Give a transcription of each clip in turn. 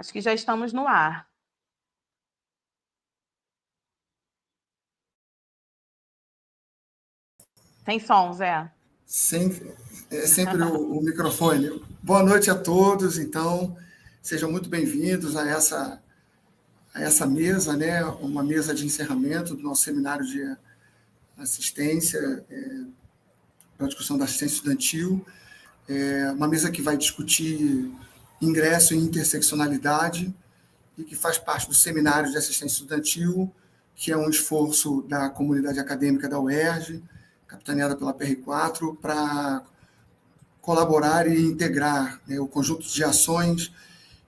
Acho que já estamos no ar. Sem som, Zé. Sempre o microfone. Boa noite a todos, então, sejam muito bem-vindos a essa mesa, né? Uma mesa de encerramento do nosso seminário de assistência, para a discussão da assistência estudantil, uma mesa que vai discutir ingresso e interseccionalidade e que faz parte do seminário de assistência estudantil, que é um esforço da comunidade acadêmica da UERJ, capitaneada pela PR4, para colaborar e integrar, né, o conjunto de ações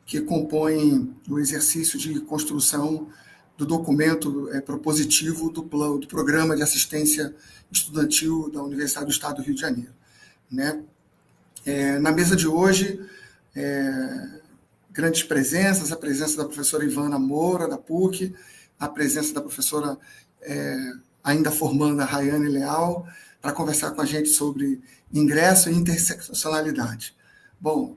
que compõem o exercício de construção do documento propositivo do Programa de Assistência Estudantil da Universidade do Estado do Rio de Janeiro, né? Na mesa de hoje, grandes presenças, a presença da professora Ivana Moura, da PUC, a presença da professora ainda formanda, Rayane Leal, para conversar com a gente sobre ingresso e interseccionalidade. Bom,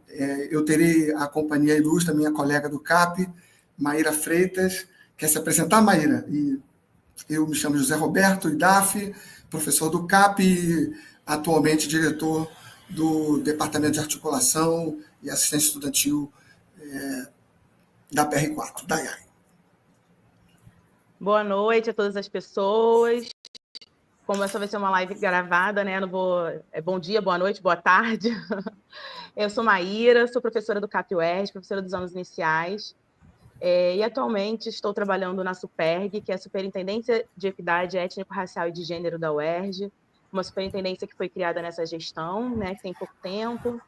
eu terei a companhia ilustre da minha colega do CAP, Maíra Freitas. Quer se apresentar, Maíra? E eu me chamo José Roberto Idaf, professor do CAP e atualmente diretor do Departamento de Articulação e Assistência Estudantil da PR4, da IAI. Boa noite a todas as pessoas. Como essa vai ser uma live gravada, né? Não vou... Bom dia, boa noite, boa tarde. Eu sou Maíra, sou professora do CAP-UERJ, professora dos anos iniciais, e atualmente estou trabalhando na SUPERG, que é a Superintendência de Equidade Étnico-Racial e de Gênero da UERJ, uma superintendência que foi criada nessa gestão, né, que tem pouco tempo,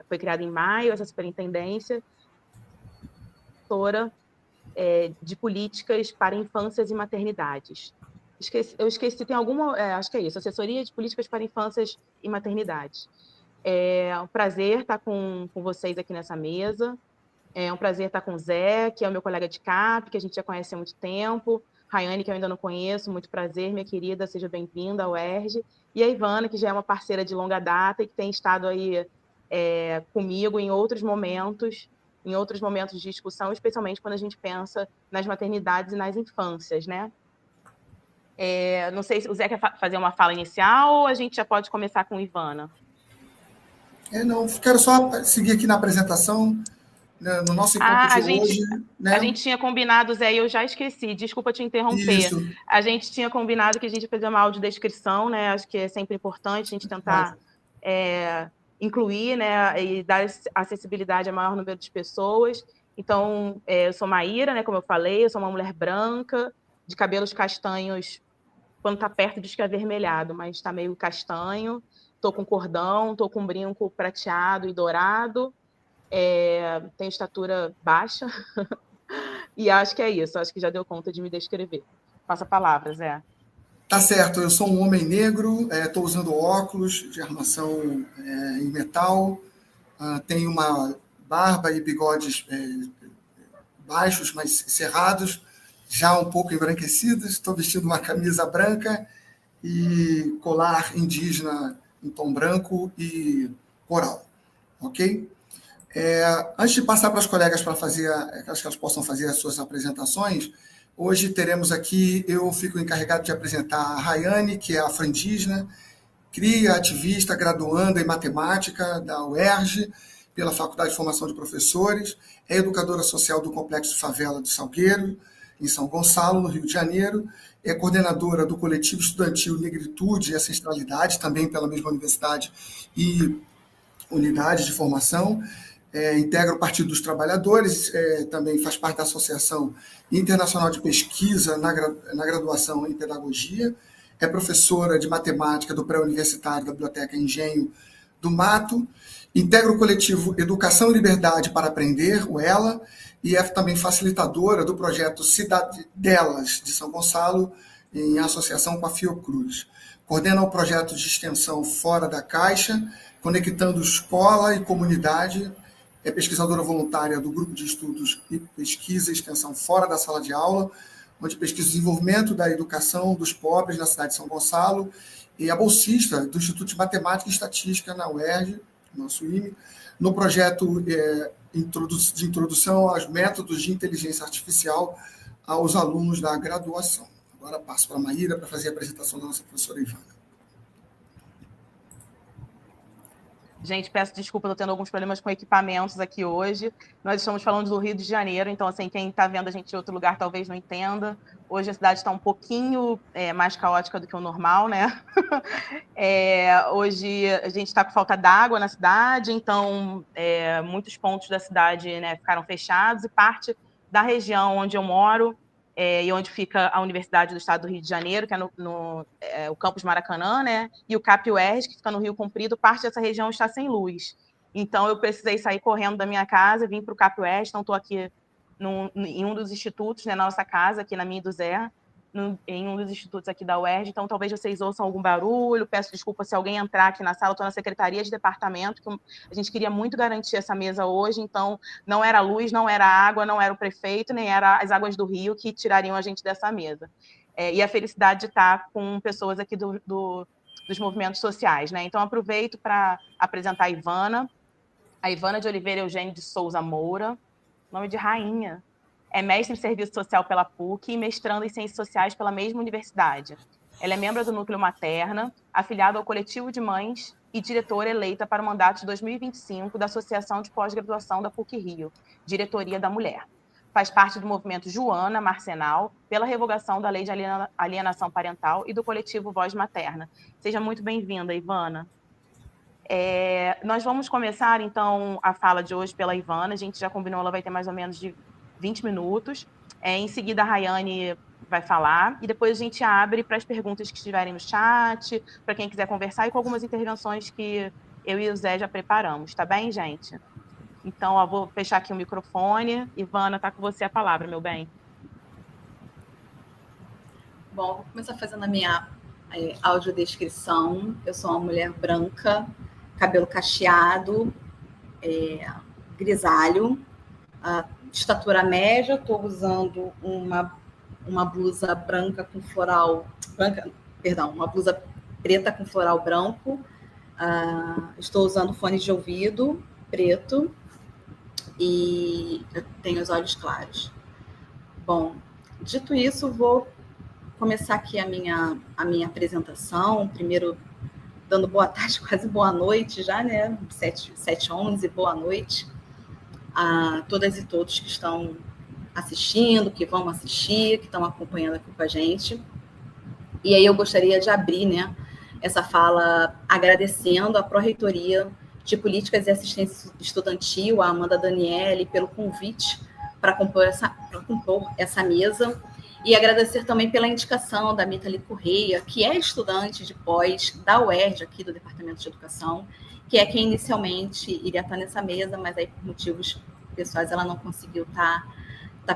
foi criada em maio, essa superintendência, de políticas para infâncias e maternidades. Eu esqueci, tem alguma... acho que é isso, Assessoria de Políticas para Infâncias e Maternidades. É um prazer estar com vocês aqui nessa mesa. É um prazer estar com o Zé, que é o meu colega de CAP, que a gente já conhece há muito tempo. Rayane, que eu ainda não conheço, muito prazer, minha querida, seja bem-vinda ao UERJ. E a Ivana, que já é uma parceira de longa data e que tem estado aí comigo em outros momentos de discussão, especialmente quando a gente pensa nas maternidades e nas infâncias, né? Não sei se o Zé quer fazer uma fala inicial ou a gente já pode começar com a Ivana. Não, quero só seguir aqui na apresentação, né, no nosso encontro de hoje. Né? A gente tinha combinado, Zé, e eu já esqueci, desculpa te interromper. Isso. A gente tinha combinado que a gente ia fazer uma audiodescrição, né? Acho que é sempre importante a gente tentar incluir, né, e dar acessibilidade a maior número de pessoas. Então, eu sou Maíra, né, como eu falei, eu sou uma mulher branca, de cabelos castanhos, quando está perto diz que é avermelhado, mas está meio castanho. Estou com cordão, estou com brinco prateado e dourado. Tenho estatura baixa. E acho que é isso. Acho que já deu conta de me descrever. Passa a palavra, Zé. Tá certo. Eu sou um homem negro, estou usando óculos de armação em metal, tenho uma barba e bigodes baixos, mas cerrados, já um pouco embranquecidos. Estou vestindo uma camisa branca e colar indígena em tom branco e coral, ok? Antes de passar para as colegas para fazer, acho que elas possam fazer as suas apresentações, hoje teremos aqui, eu fico encarregado de apresentar a Rayane, que é afro-indígena, cria, ativista, graduanda em matemática da UERJ, pela Faculdade de Formação de Professores, é educadora social do Complexo Favela do Salgueiro, em São Gonçalo, no Rio de Janeiro, é coordenadora do coletivo estudantil Negritude e Ancestralidade, também pela mesma universidade e unidade de formação, integra o Partido dos Trabalhadores, também faz parte da Associação Internacional de Pesquisa na graduação em Pedagogia, é professora de matemática do pré-universitário da Biblioteca Engenho do Mato, integra o coletivo Educação e Liberdade para Aprender, o ELA, e é também facilitadora do projeto Cidade Delas, de São Gonçalo, em associação com a Fiocruz. Coordena o projeto de extensão Fora da Caixa, conectando escola e comunidade, é pesquisadora voluntária do Grupo de Estudos e Pesquisa e Extensão Fora da Sala de Aula, onde pesquisa o desenvolvimento da educação dos pobres na cidade de São Gonçalo, e a bolsista do Instituto de Matemática e Estatística na UERJ, nosso IME, no projeto de introdução aos métodos de inteligência artificial aos alunos da graduação. Agora passo para a Maíra para fazer a apresentação da nossa professora Ivana. Gente, peço desculpa, estou tendo alguns problemas com equipamentos aqui hoje. Nós estamos falando do Rio de Janeiro, então, assim, quem está vendo a gente em outro lugar talvez não entenda. Hoje a cidade está um pouquinho mais caótica do que o normal, né? Hoje a gente está com falta d'água na cidade, então muitos pontos da cidade, né, ficaram fechados, e parte da região onde eu moro e onde fica a Universidade do Estado do Rio de Janeiro, que é o campus Maracanã, né, e o CAP-UERJ, que fica no Rio Comprido, parte dessa região está sem luz. Então, eu precisei sair correndo da minha casa, vim para o CAP-UERJ, então estou aqui em um dos institutos, né, na nossa casa, aqui na minha e do Zé, em um dos institutos aqui da UERJ, então talvez vocês ouçam algum barulho, peço desculpa se alguém entrar aqui na sala, estou na secretaria de departamento, que a gente queria muito garantir essa mesa hoje, então não era luz, não era água, não era o prefeito, nem era as águas do Rio que tirariam a gente dessa mesa. E a felicidade de estar com pessoas aqui dos movimentos sociais, né? Então aproveito para apresentar a Ivana de Oliveira Eugênio de Souza Moura, nome de rainha. É mestre em Serviço Social pela PUC e mestrando em Ciências Sociais pela mesma universidade. Ela é membro do Núcleo Materna, afiliada ao Coletivo de Mães e diretora eleita para o mandato de 2025 da Associação de Pós-Graduação da PUC-Rio, Diretoria da Mulher. Faz parte do movimento Joana Marcenal pela revogação da Lei de Alienação Parental e do coletivo Voz Materna. Seja muito bem-vinda, Ivana. Nós vamos começar, então, a fala de hoje pela Ivana. A gente já combinou, ela vai ter mais ou menos de 20 minutos. Em seguida, a Rayane vai falar, e depois a gente abre para as perguntas que estiverem no chat, para quem quiser conversar, e com algumas intervenções que eu e o Zé já preparamos. Tá bem, gente? Então, eu vou fechar aqui o microfone. Ivana, está com você a palavra, meu bem. Bom, vou começar fazendo a minha audiodescrição. Eu sou uma mulher branca, cabelo cacheado, grisalho, estatura média. Estou usando uma blusa branca com floral... uma blusa preta com floral branco. Estou usando fones de ouvido preto e eu tenho os olhos claros. Bom, dito isso, vou começar aqui a minha apresentação. Primeiro, dando boa tarde, quase boa noite já, né? 7h11, boa noite a todas e todos que estão assistindo, que vão assistir, que estão acompanhando aqui com a gente. E aí eu gostaria de abrir, né, essa fala agradecendo a Pró-Reitoria de Políticas e Assistência Estudantil, a Amanda Daniele, pelo convite para compor essa mesa, e agradecer também pela indicação da Mitali Correia, que é estudante de pós da UERJ, aqui do Departamento de Educação, que é quem inicialmente iria estar nessa mesa, mas aí por motivos pessoais ela não conseguiu estar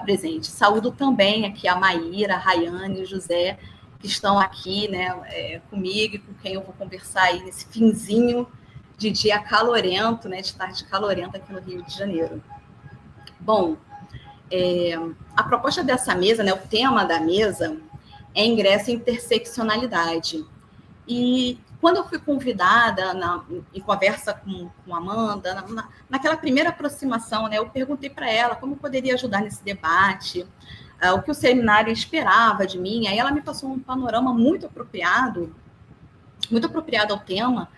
presente. Saúdo também aqui a Maíra, a Rayane e o José, que estão aqui, né, comigo e com quem eu vou conversar aí nesse finzinho de dia calorento, né, de tarde calorenta aqui no Rio de Janeiro. Bom, a proposta dessa mesa, né, o tema da mesa é ingresso em interseccionalidade. E quando eu fui convidada, em conversa com a Amanda, naquela primeira aproximação, né, eu perguntei para ela como poderia ajudar nesse debate, o que o seminário esperava de mim. Aí ela me passou um panorama muito apropriado ao tema,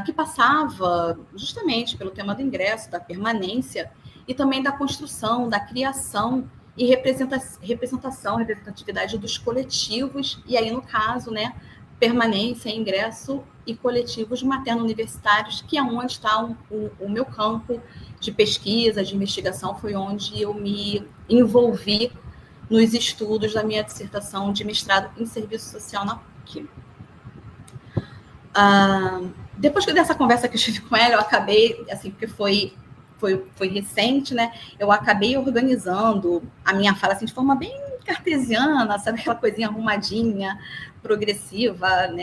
que passava justamente pelo tema do ingresso, da permanência, e também da construção, da criação e representatividade dos coletivos, e aí, no caso, né, permanência, ingresso e coletivos materno-universitários, que é onde está o meu campo de pesquisa, de investigação, foi onde eu me envolvi nos estudos da minha dissertação de mestrado em Serviço Social na PUC. Depois dessa conversa que eu tive com ela, eu acabei, assim, porque foi recente, né? Eu acabei organizando a minha fala assim, de forma bem cartesiana, sabe? Aquela coisinha arrumadinha, progressiva, né?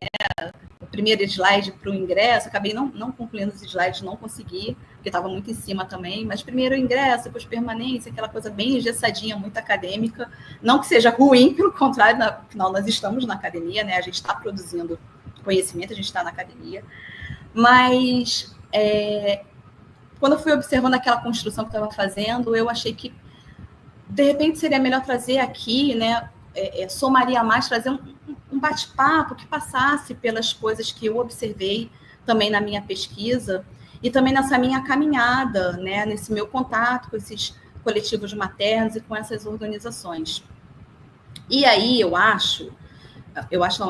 O primeiro slide para o ingresso, acabei não concluindo os slides, não consegui, porque estava muito em cima também, mas primeiro o ingresso, depois permanência, aquela coisa bem engessadinha, muito acadêmica. Não que seja ruim, pelo contrário, afinal nós estamos na academia, né? A gente está produzindo conhecimento, a gente está na academia, mas quando eu fui observando aquela construção que eu estava fazendo, eu achei que, de repente, seria melhor trazer aqui, né, somaria mais, trazer um bate-papo que passasse pelas coisas que eu observei também na minha pesquisa e também nessa minha caminhada, né, nesse meu contato com esses coletivos maternos e com essas organizações. E aí eu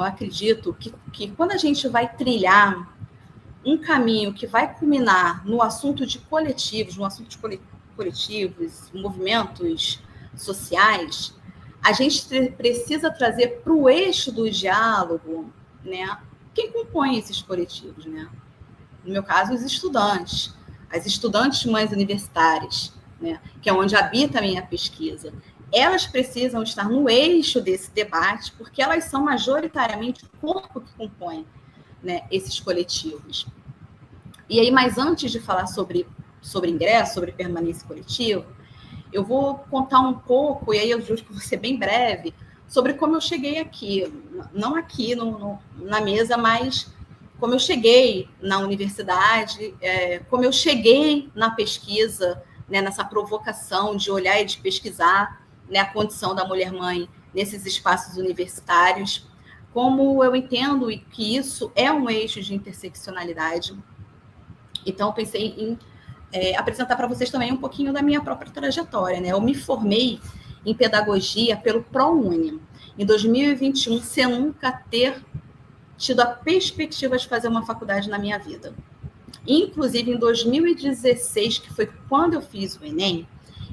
acredito que quando a gente vai trilhar um caminho que vai culminar no assunto de coletivos, movimentos sociais, a gente precisa trazer para o eixo do diálogo, né, quem compõe esses coletivos, né? No meu caso, os estudantes, as estudantes mães universitárias, né, que é onde habita a minha pesquisa. Elas precisam estar no eixo desse debate, porque elas são majoritariamente o corpo que compõe, né, esses coletivos. E aí, mas antes de falar sobre ingresso, sobre permanência coletiva, eu vou contar um pouco, e aí eu juro que vou ser bem breve, sobre como eu cheguei aqui, não aqui na mesa, mas como eu cheguei na universidade, como eu cheguei na pesquisa, né, nessa provocação de olhar e de pesquisar, né, a condição da mulher-mãe nesses espaços universitários, como eu entendo que isso é um eixo de interseccionalidade. Então, eu pensei em apresentar para vocês também um pouquinho da minha própria trajetória, né? Eu me formei em pedagogia pelo ProUni, em 2021, sem nunca ter tido a perspectiva de fazer uma faculdade na minha vida. Inclusive, em 2016, que foi quando eu fiz o Enem,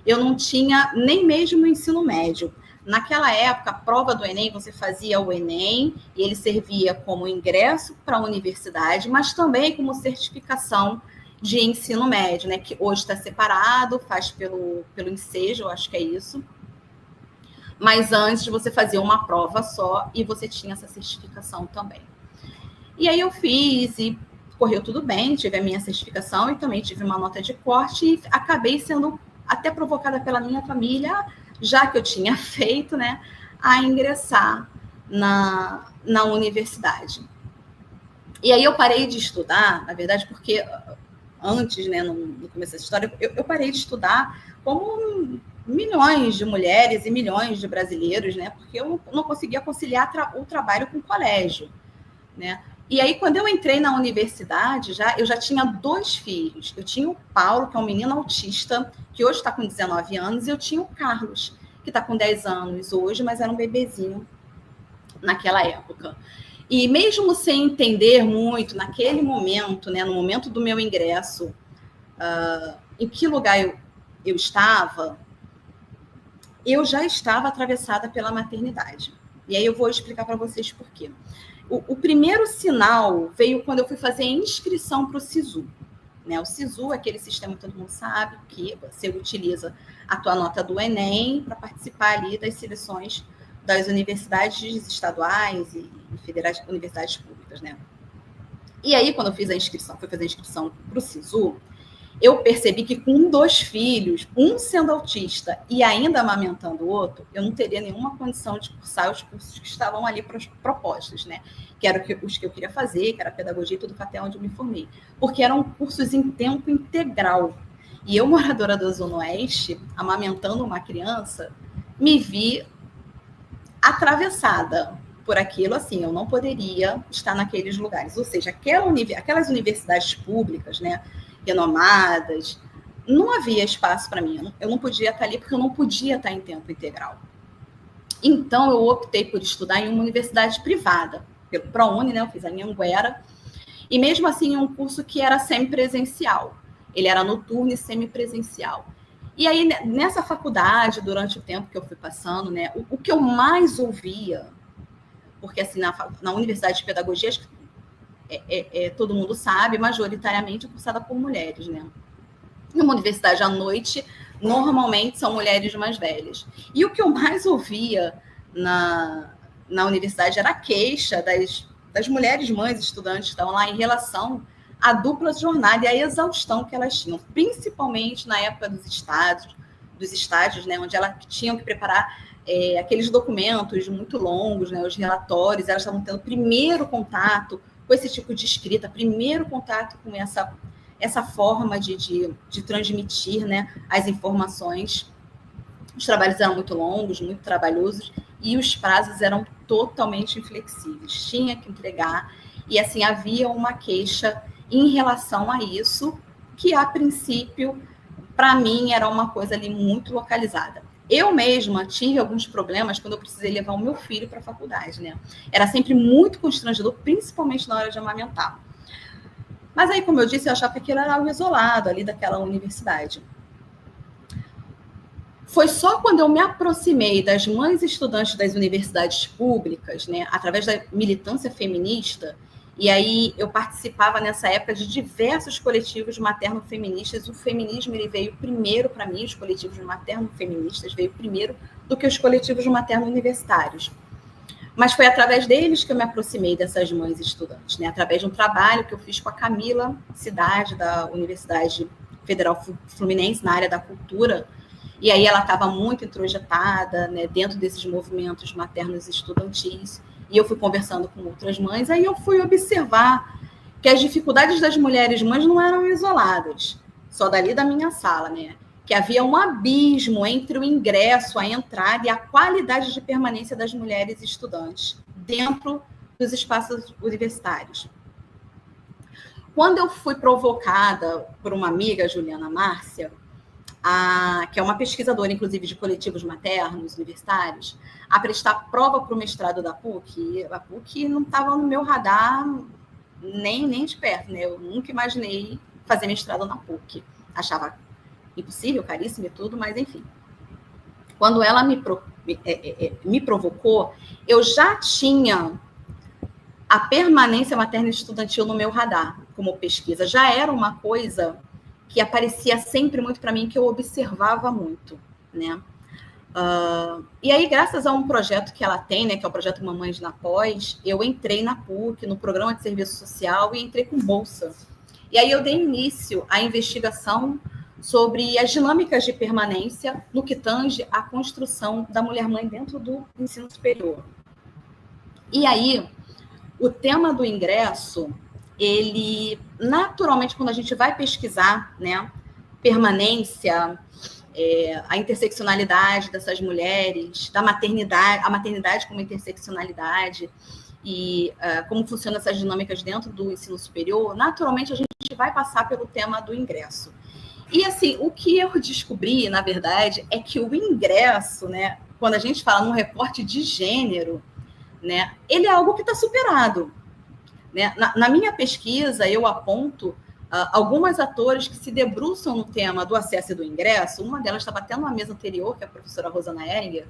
eu não tinha nem mesmo o ensino médio. Naquela época, a prova do Enem, você fazia o Enem e ele servia como ingresso para a universidade, mas também como certificação de ensino médio, né? Que hoje está separado, faz pelo Ensejo, eu acho que é isso. Mas antes você fazia uma prova só e você tinha essa certificação também. E aí eu fiz e correu tudo bem, tive a minha certificação e também tive uma nota de corte e acabei sendo até provocada pela minha família, já que eu tinha feito, né, a ingressar na universidade. E aí eu parei de estudar, na verdade, porque antes, né, no começo dessa história, eu parei de estudar como milhões de mulheres e milhões de brasileiros, né, porque eu não conseguia conciliar o trabalho com o colégio, né. E aí, quando eu entrei na universidade, eu já tinha 2 filhos. Eu tinha o Paulo, que é um menino autista, que hoje está com 19 anos, e eu tinha o Carlos, que está com 10 anos hoje, mas era um bebezinho naquela época. E mesmo sem entender muito, naquele momento, né, no momento do meu ingresso, em que lugar eu estava, eu já estava atravessada pela maternidade. E aí eu vou explicar para vocês por quê. O primeiro sinal veio quando eu fui fazer a inscrição para o SISU. Né? O SISU é aquele sistema que todo mundo sabe, que você utiliza a tua nota do Enem para participar ali das seleções das universidades estaduais e federais, universidades públicas. Né? E aí, quando eu fiz a inscrição, fui fazer a inscrição para o SISU, eu percebi que com 2 filhos, um sendo autista e ainda amamentando o outro, eu não teria nenhuma condição de cursar os cursos que estavam ali propostos, né? Que eram os que eu queria fazer, que era pedagogia e tudo, até onde eu me formei. Porque eram cursos em tempo integral. E eu, moradora da Zona Oeste, amamentando uma criança, me vi atravessada por aquilo, assim, eu não poderia estar naqueles lugares. Ou seja, aquelas universidades públicas, né, renomadas, não havia espaço para mim. Eu não podia estar ali porque eu não podia estar em tempo integral. Então, eu optei por estudar em uma universidade privada, pelo ProUni, né? Eu fiz a Anhanguera, e mesmo assim, um curso que era semipresencial. Ele era noturno e semipresencial. E aí, nessa faculdade, durante o tempo que eu fui passando, né, o que eu mais ouvia, porque assim, na Universidade de Pedagogia, todo mundo sabe, majoritariamente cursada por mulheres, né? Numa universidade à noite, normalmente são mulheres mais velhas. E o que eu mais ouvia na universidade era a queixa das mulheres mães estudantes que estavam lá em relação à dupla jornada e à exaustão que elas tinham, principalmente na época dos estágios, né, onde elas tinham que preparar aqueles documentos muito longos, né, os relatórios, elas estavam tendo primeiro contato com esse tipo de escrita, primeiro contato com essa forma de transmitir, né, as informações. Os trabalhos eram muito longos, muito trabalhosos, e os prazos eram totalmente inflexíveis. Tinha que entregar, e assim, havia uma queixa em relação a isso, que a princípio, para mim, era uma coisa ali muito localizada. Eu mesma tive alguns problemas quando eu precisei levar o meu filho para a faculdade, né? Era sempre muito constrangedor, principalmente na hora de amamentar. Mas aí, como eu disse, eu achava que aquilo era algo isolado ali daquela universidade. Foi só quando eu me aproximei das mães estudantes das universidades públicas, né, através da militância feminista, e aí eu participava nessa época de diversos coletivos materno-feministas. O feminismo ele veio primeiro para mim, os coletivos materno-feministas veio primeiro do que os coletivos materno-universitários. Mas foi através deles que eu me aproximei dessas mães estudantes, né? Através de um trabalho que eu fiz com a Camila Cidade, da Universidade Federal Fluminense, na área da cultura, e aí ela estava muito introjetada, né, dentro desses movimentos maternos estudantis, e eu fui conversando com outras mães, aí eu fui observar que as dificuldades das mulheres mães não eram isoladas, só dali da minha sala, né? Que havia um abismo entre o ingresso, a entrada e a qualidade de permanência das mulheres estudantes dentro dos espaços universitários. Quando eu fui provocada por uma amiga, Juliana Márcia, que é uma pesquisadora, inclusive, de coletivos maternos universitários, a prestar prova para o mestrado da PUC, a PUC não estava no meu radar nem de perto, né? Eu nunca imaginei fazer mestrado na PUC. Achava impossível, caríssimo e tudo, mas enfim. Quando ela me provocou, eu já tinha a permanência materna estudantil no meu radar como pesquisa. Já era uma coisa que aparecia sempre muito para mim, que eu observava muito, né? E aí, graças a um projeto que ela tem, né, que é o projeto Mamães na Pós, eu entrei na PUC, no Programa de Serviço Social, e entrei com bolsa. E aí eu dei início à investigação sobre as dinâmicas de permanência no que tange à construção da mulher-mãe dentro do ensino superior. E aí, o tema do ingresso, ele, naturalmente, quando a gente vai pesquisar, né, permanência, a interseccionalidade dessas mulheres, da maternidade, a maternidade como interseccionalidade, e como funcionam essas dinâmicas dentro do ensino superior, naturalmente a gente vai passar pelo tema do ingresso. E, assim, o que eu descobri, na verdade, é que o ingresso, né, quando a gente fala num recorte de gênero, né, ele é algo que está superado. Né? Na minha pesquisa, eu aponto algumas atores que se debruçam no tema do acesso e do ingresso. Uma delas estava até numa mesa anterior, que é a professora Rosana Ehringer,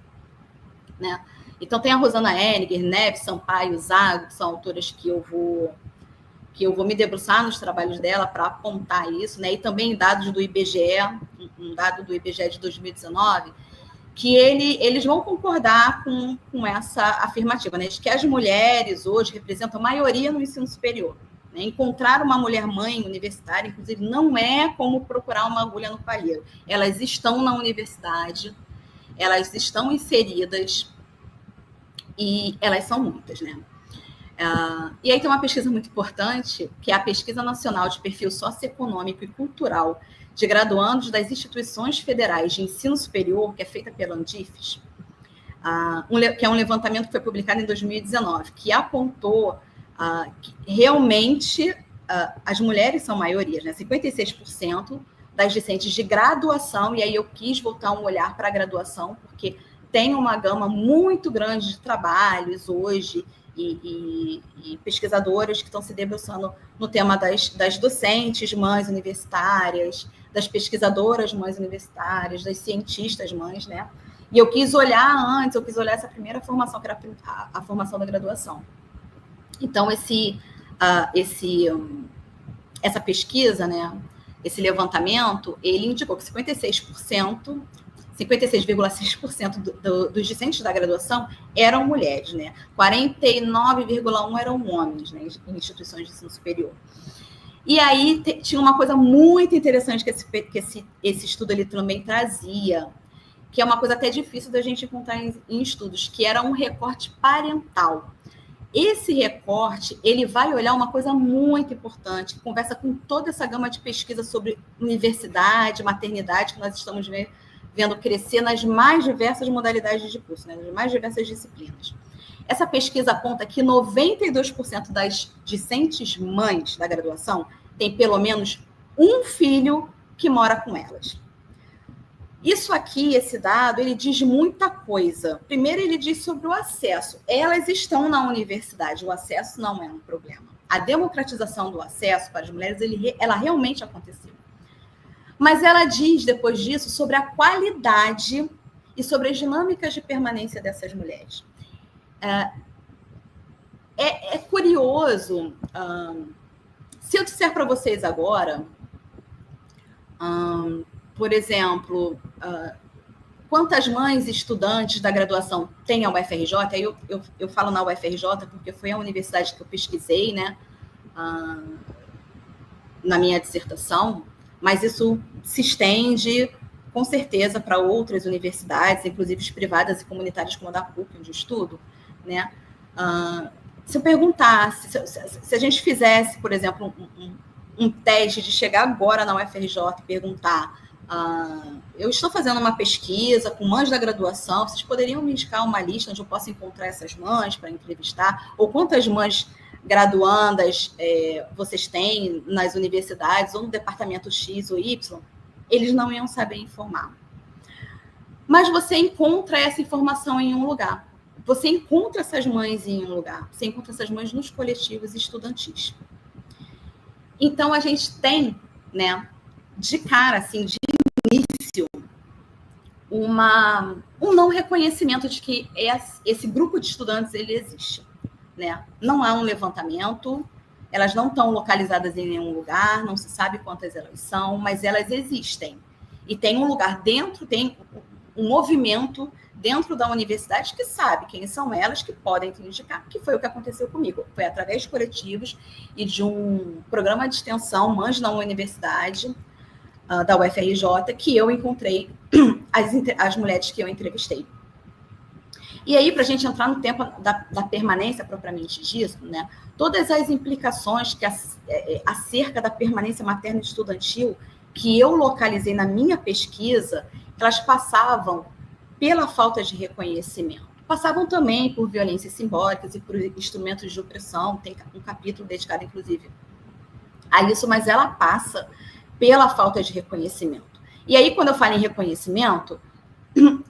né? Então, tem a Rosana Ehringer, Neves, Sampaio, Zago, que são autoras que eu vou me debruçar nos trabalhos dela para apontar isso, né? E também dados do IBGE, um dado do IBGE de 2019, que eles vão concordar com essa afirmativa, né? De que as mulheres hoje representam a maioria no ensino superior. Né? Encontrar uma mulher-mãe universitária, inclusive, não é como procurar uma agulha no palheiro. Elas estão na universidade, elas estão inseridas e elas são muitas, né? E aí tem uma pesquisa muito importante, que é a Pesquisa Nacional de Perfil Socioeconômico e Cultural de Graduandos das Instituições Federais de Ensino Superior, que é feita pela Andifes, que é um levantamento que foi publicado em 2019, que apontou que realmente as mulheres são maiorias, né? 56% das discentes de graduação, e aí eu quis voltar um olhar para a graduação, porque tem uma gama muito grande de trabalhos hoje, e pesquisadoras que estão se debruçando no tema das docentes mães universitárias, das pesquisadoras mães universitárias, das cientistas mães, né? E eu quis olhar essa primeira formação, que era a formação da graduação. Então, essa pesquisa, né, esse levantamento, ele indicou que 56,6% dos discentes da graduação eram mulheres, né? 49,1% eram homens, né, em instituições de ensino superior. E aí tinha uma coisa muito interessante que esse estudo ele também trazia, que é uma coisa até difícil da gente encontrar em estudos, que era um recorte parental. esse recorte, ele vai olhar uma coisa muito importante, que conversa com toda essa gama de pesquisa sobre universidade, maternidade, que nós estamos vendo crescer nas mais diversas modalidades de curso, né, nas mais diversas disciplinas. Essa pesquisa aponta que 92% das discentes mães da graduação têm pelo menos um filho que mora com elas. Isso aqui, esse dado, ele diz muita coisa. Primeiro, ele diz sobre o acesso. Elas estão na universidade, o acesso não é um problema. A democratização do acesso para as mulheres, ela realmente aconteceu. Mas ela diz, depois disso, sobre a qualidade e sobre as dinâmicas de permanência dessas mulheres. É curioso, se eu disser para vocês agora, por exemplo, quantas mães estudantes da graduação tem a UFRJ? Aí eu falo na UFRJ porque foi a universidade que eu pesquisei, né, na minha dissertação, mas isso se estende, com certeza, para outras universidades, inclusive privadas e comunitárias como a da PUC, onde eu estudo, né? Se eu perguntasse, se a gente fizesse, por exemplo, um teste de chegar agora na UFRJ e perguntar, eu estou fazendo uma pesquisa com mães da graduação, vocês poderiam me indicar uma lista onde eu possa encontrar essas mães para entrevistar? Ou quantas mães graduandas vocês têm nas universidades ou no departamento X ou Y? Eles não iam saber informar. Mas você encontra essa informação em um lugar. Você encontra essas mães em um lugar. Você encontra essas mães nos coletivos estudantis. Então, a gente tem, né, de cara, assim, de início, um não reconhecimento de que esse grupo de estudantes, ele existe, né? Não há um levantamento, elas não estão localizadas em nenhum lugar, não se sabe quantas elas são, mas elas existem. E tem um lugar dentro, tem um movimento dentro da universidade que sabe quem são elas, que podem te indicar, que foi o que aconteceu comigo. Foi através de coletivos e de um programa de extensão, Mães na Universidade, da UFRJ, que eu encontrei as mulheres que eu entrevistei. E aí, para a gente entrar no tempo da permanência propriamente disso, né, todas as implicações que acerca da permanência materna estudantil que eu localizei na minha pesquisa, elas passavam pela falta de reconhecimento. Passavam também por violências simbólicas e por instrumentos de opressão, tem um capítulo dedicado, inclusive, a isso, mas ela passa pela falta de reconhecimento. E aí, quando eu falo em reconhecimento,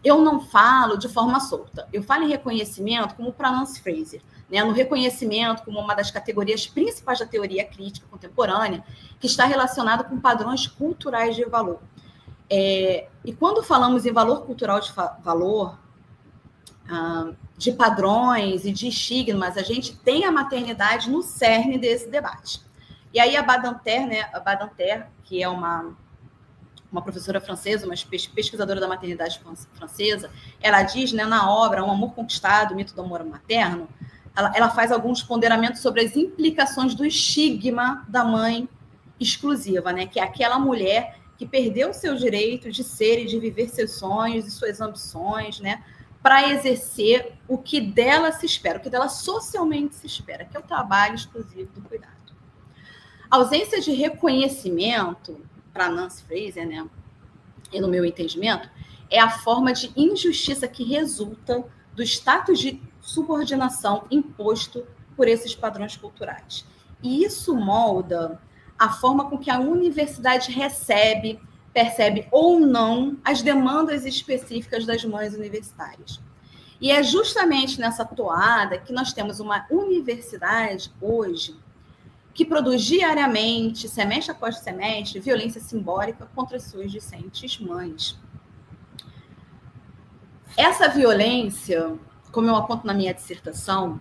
eu não falo de forma solta. Eu falo em reconhecimento como para Nancy Fraser, né? No reconhecimento como uma das categorias principais da teoria crítica contemporânea, que está relacionado com padrões culturais de valor. E quando falamos em valor cultural de valor, de padrões e de estigmas, a gente tem a maternidade no cerne desse debate. E aí a Badinter, né, que é uma professora francesa, uma pesquisadora da maternidade francesa, ela diz, né, na obra Um Amor Conquistado, o Mito do Amor Materno, ela faz alguns ponderamentos sobre as implicações do estigma da mãe exclusiva, né, que é aquela mulher que perdeu o seu direito de ser e de viver seus sonhos e suas ambições, né, para exercer o que dela se espera, o que dela socialmente se espera, que é o trabalho exclusivo do cuidado. A ausência de reconhecimento, para Nancy Fraser, né, e no meu entendimento, é a forma de injustiça que resulta do status de subordinação imposto por esses padrões culturais. E isso molda a forma com que a universidade recebe, percebe ou não as demandas específicas das mães universitárias. E é justamente nessa toada que nós temos uma universidade hoje que produz diariamente, semestre após semestre, violência simbólica contra as suas discentes mães. Essa violência, como eu aponto na minha dissertação,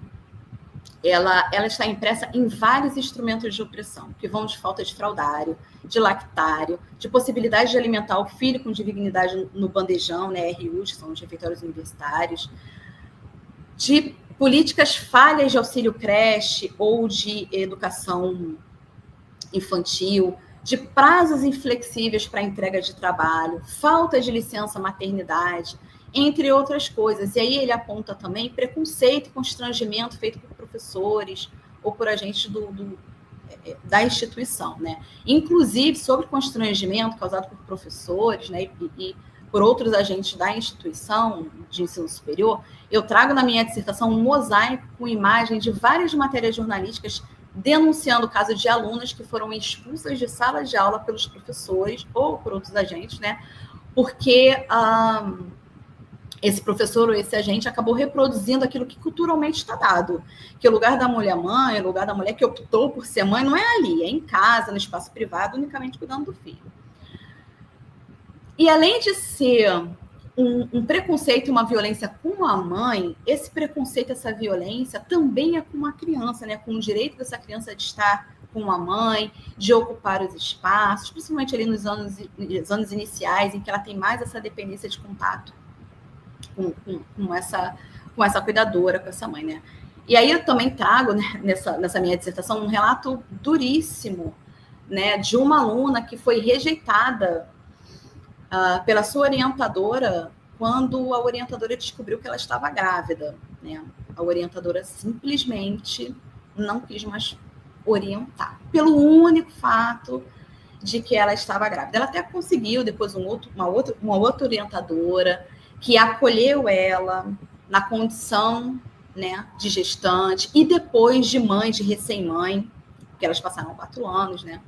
ela está impressa em vários instrumentos de opressão, que vão de falta de fraldário, de lactário, de possibilidade de alimentar o filho com dignidade no bandejão, né, RUs, que são os refeitórios universitários, de políticas falhas de auxílio creche ou de educação infantil, de prazos inflexíveis para entrega de trabalho, falta de licença maternidade, entre outras coisas. E aí ele aponta também preconceito e constrangimento feito por professores ou por agentes da instituição, né? Inclusive, sobre constrangimento causado por professores, né, e por outros agentes da instituição de ensino superior, eu trago na minha dissertação um mosaico com imagem de várias matérias jornalísticas denunciando o caso de alunas que foram expulsas de sala de aula pelos professores ou por outros agentes, né? Porque esse professor ou esse agente acabou reproduzindo aquilo que culturalmente está dado, que o lugar da mulher mãe, o lugar da mulher que optou por ser mãe não é ali, é em casa, no espaço privado, unicamente cuidando do filho. E além de ser um preconceito e uma violência com a mãe, esse preconceito, essa violência também é com a criança, né? Com o direito dessa criança de estar com a mãe, de ocupar os espaços, principalmente ali nos anos iniciais, em que ela tem mais essa dependência de contato com essa cuidadora, com essa mãe, né? E aí eu também trago, né, nessa minha dissertação um relato duríssimo, né, de uma aluna que foi rejeitada pela sua orientadora quando a orientadora descobriu que ela estava grávida, né? A orientadora simplesmente não quis mais orientar, pelo único fato de que ela estava grávida. Ela até conseguiu depois uma outra orientadora que acolheu ela na condição, né, de gestante e depois de mãe, de recém-mãe, porque elas passaram 4 anos, né,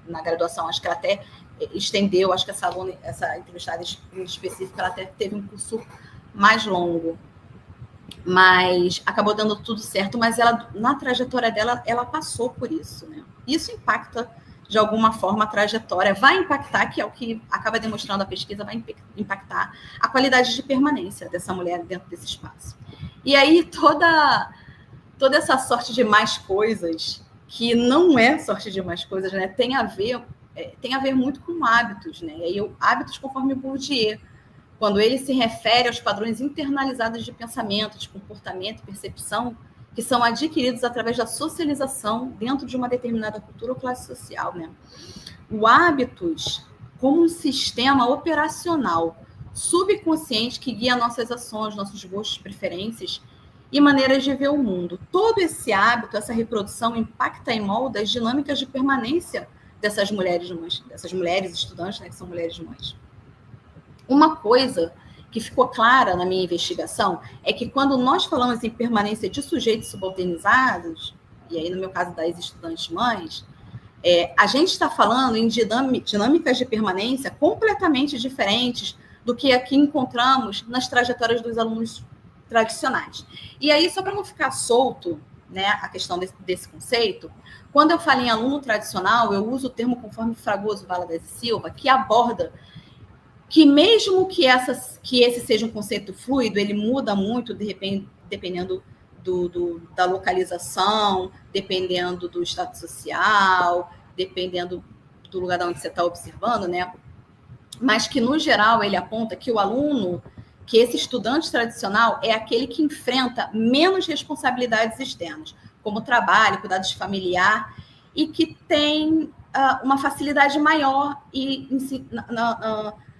na graduação. Acho que ela até estendeu, acho que essa aluna, essa entrevistada em específico, ela até teve um curso mais longo, mas acabou dando tudo certo, mas ela, na trajetória dela, ela passou por isso, né? Isso impacta de alguma forma a trajetória, vai impactar, que é o que acaba demonstrando a pesquisa, vai impactar a qualidade de permanência dessa mulher dentro desse espaço. E aí toda essa sorte de mais coisas, que não é sorte de mais coisas, né, tem a ver muito com hábitos, né? E aí, hábitos conforme Bourdieu, quando ele se refere aos padrões internalizados de pensamento, de comportamento e percepção, que são adquiridos através da socialização dentro de uma determinada cultura ou classe social, né? O hábitos como um sistema operacional subconsciente que guia nossas ações, nossos gostos, preferências e maneiras de ver o mundo. Todo esse hábito, essa reprodução impacta e molda as dinâmicas de permanência dessas mulheres mães, dessas mulheres estudantes, né, que são mulheres mães. Uma coisa que ficou clara na minha investigação é que quando nós falamos em permanência de sujeitos subalternizados, e aí no meu caso das estudantes mães, a gente está falando em dinâmicas de permanência completamente diferentes do que aqui encontramos nas trajetórias dos alunos tradicionais. E aí, só para não ficar solto, né, a questão desse conceito, quando eu falo em aluno tradicional, eu uso o termo conforme Fragoso Valadares e Silva, que aborda que mesmo que esse seja um conceito fluido, ele muda muito, de repente, dependendo da localização, dependendo do status social, dependendo do lugar onde você está observando, né? Mas que, no geral, ele aponta que o aluno, que esse estudante tradicional é aquele que enfrenta menos responsabilidades externas, como trabalho, cuidados familiar, e que tem uma facilidade maior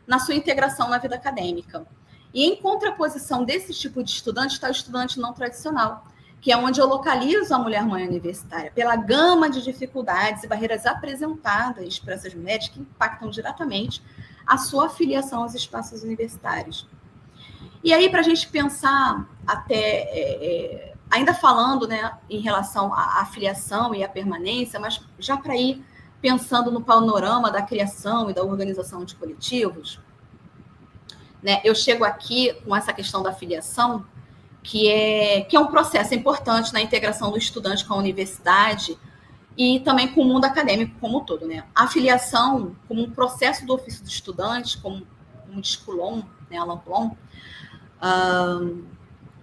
na sua integração na vida acadêmica. E em contraposição desse tipo de estudante está o estudante não tradicional, que é onde eu localizo a mulher-mãe universitária, pela gama de dificuldades e barreiras apresentadas por essas mulheres que impactam diretamente a sua afiliação aos espaços universitários. E aí, para a gente pensar até, ainda falando, né, em relação à afiliação e à permanência, mas já para ir pensando no panorama da criação e da organização de coletivos, né, eu chego aqui com essa questão da afiliação, que é um processo importante na integração do estudante com a universidade e também com o mundo acadêmico como um todo, né? A afiliação como um processo do ofício do estudante, como diz Coulon, né, Alain Coulon,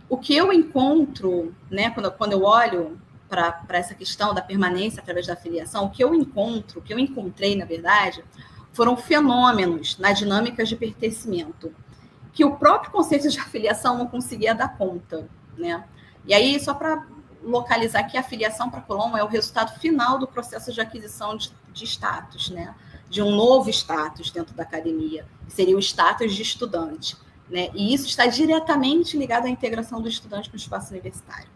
o que eu encontro, né, quando eu olho para essa questão da permanência através da afiliação, o que eu encontrei, na verdade, foram fenômenos nas dinâmicas de pertencimento, que o próprio conceito de afiliação não conseguia dar conta, né? E aí, só para localizar que a afiliação para Coulon é o resultado final do processo de aquisição de status, né? De um novo status dentro da academia, que seria o status de estudante, né? E isso está diretamente ligado à integração do estudante com o espaço universitário.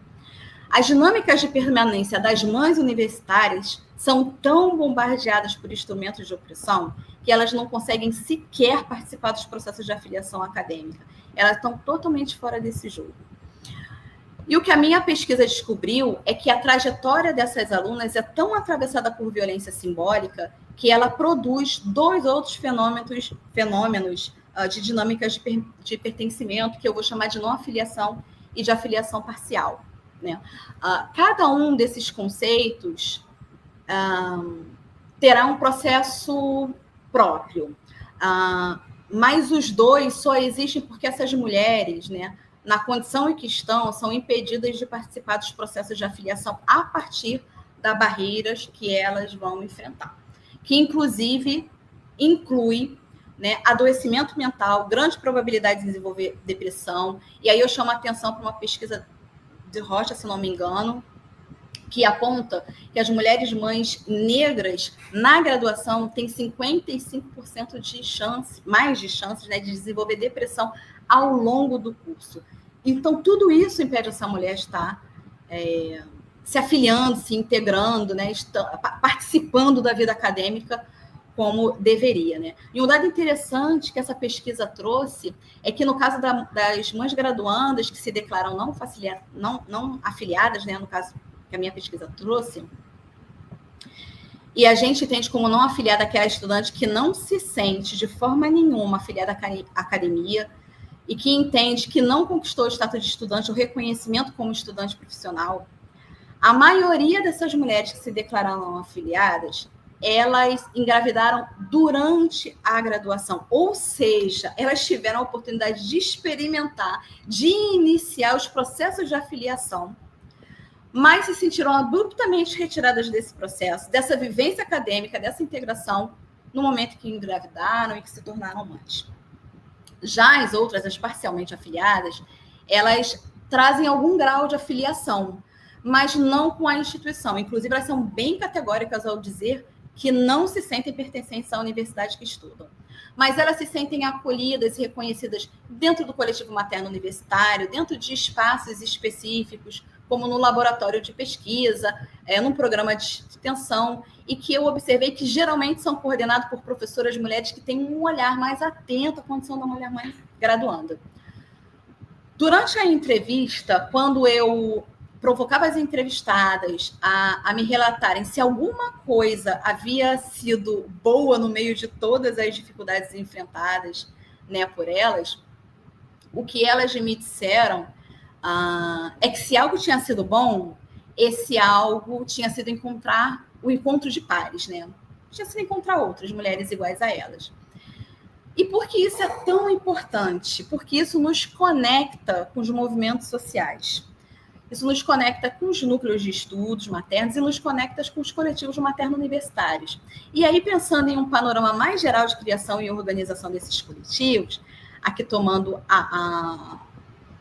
As dinâmicas de permanência das mães universitárias são tão bombardeadas por instrumentos de opressão que elas não conseguem sequer participar dos processos de afiliação acadêmica. Elas estão totalmente fora desse jogo. E o que a minha pesquisa descobriu é que a trajetória dessas alunas é tão atravessada por violência simbólica que ela produz 2 outros fenômenos de dinâmicas de pertencimento, que eu vou chamar de não afiliação e de afiliação parcial, né? Cada um desses conceitos terá um processo próprio, mas os 2 só existem porque essas mulheres, né, na condição em que estão, são impedidas de participar dos processos de afiliação a partir das barreiras que elas vão enfrentar, que inclusive inclui, né, adoecimento mental, grande probabilidade de desenvolver depressão. E aí eu chamo a atenção para uma pesquisa de Rocha, se não me engano, que aponta que as mulheres mães negras na graduação têm 55% de chance, mais de chances, né, de desenvolver depressão ao longo do curso. Então, tudo isso impede essa mulher estar se afiliando, se integrando, né, participando da vida acadêmica como deveria, né? E um dado interessante que essa pesquisa trouxe é que, no caso das mães graduandas que se declaram não afiliadas, né, no caso que a minha pesquisa trouxe, e a gente entende como não afiliada aquela estudante que não se sente de forma nenhuma afiliada à academia e que entende que não conquistou o status de estudante, o reconhecimento como estudante profissional. A maioria dessas mulheres que se declararam não afiliadas, elas engravidaram durante a graduação, ou seja, elas tiveram a oportunidade de experimentar, de iniciar os processos de afiliação, mas se sentiram abruptamente retiradas desse processo, dessa vivência acadêmica, dessa integração, no momento que engravidaram e que se tornaram mães. Já as outras, as parcialmente afiliadas, elas trazem algum grau de afiliação, mas não com a instituição. Inclusive, elas são bem categóricas ao dizer que não se sentem pertencentes à universidade que estudam. Mas elas se sentem acolhidas e reconhecidas dentro do coletivo materno universitário, dentro de espaços específicos, como no laboratório de pesquisa, num programa de extensão, e que eu observei que geralmente são coordenados por professoras mulheres que têm um olhar mais atento à condição da mulher mãe graduanda. Durante a entrevista, quando eu provocava as entrevistadas a me relatarem se alguma coisa havia sido boa no meio de todas as dificuldades enfrentadas, né, por elas, o que elas me disseram é que se algo tinha sido bom, esse algo tinha sido encontrar o encontro de pares, né? Tinha sido encontrar outras mulheres iguais a elas. E por que isso é tão importante? Porque isso nos conecta com os movimentos sociais. Isso nos conecta com os núcleos de estudos maternos e nos conecta com os coletivos materno-universitários. E aí, pensando em um panorama mais geral de criação e organização desses coletivos, aqui tomando a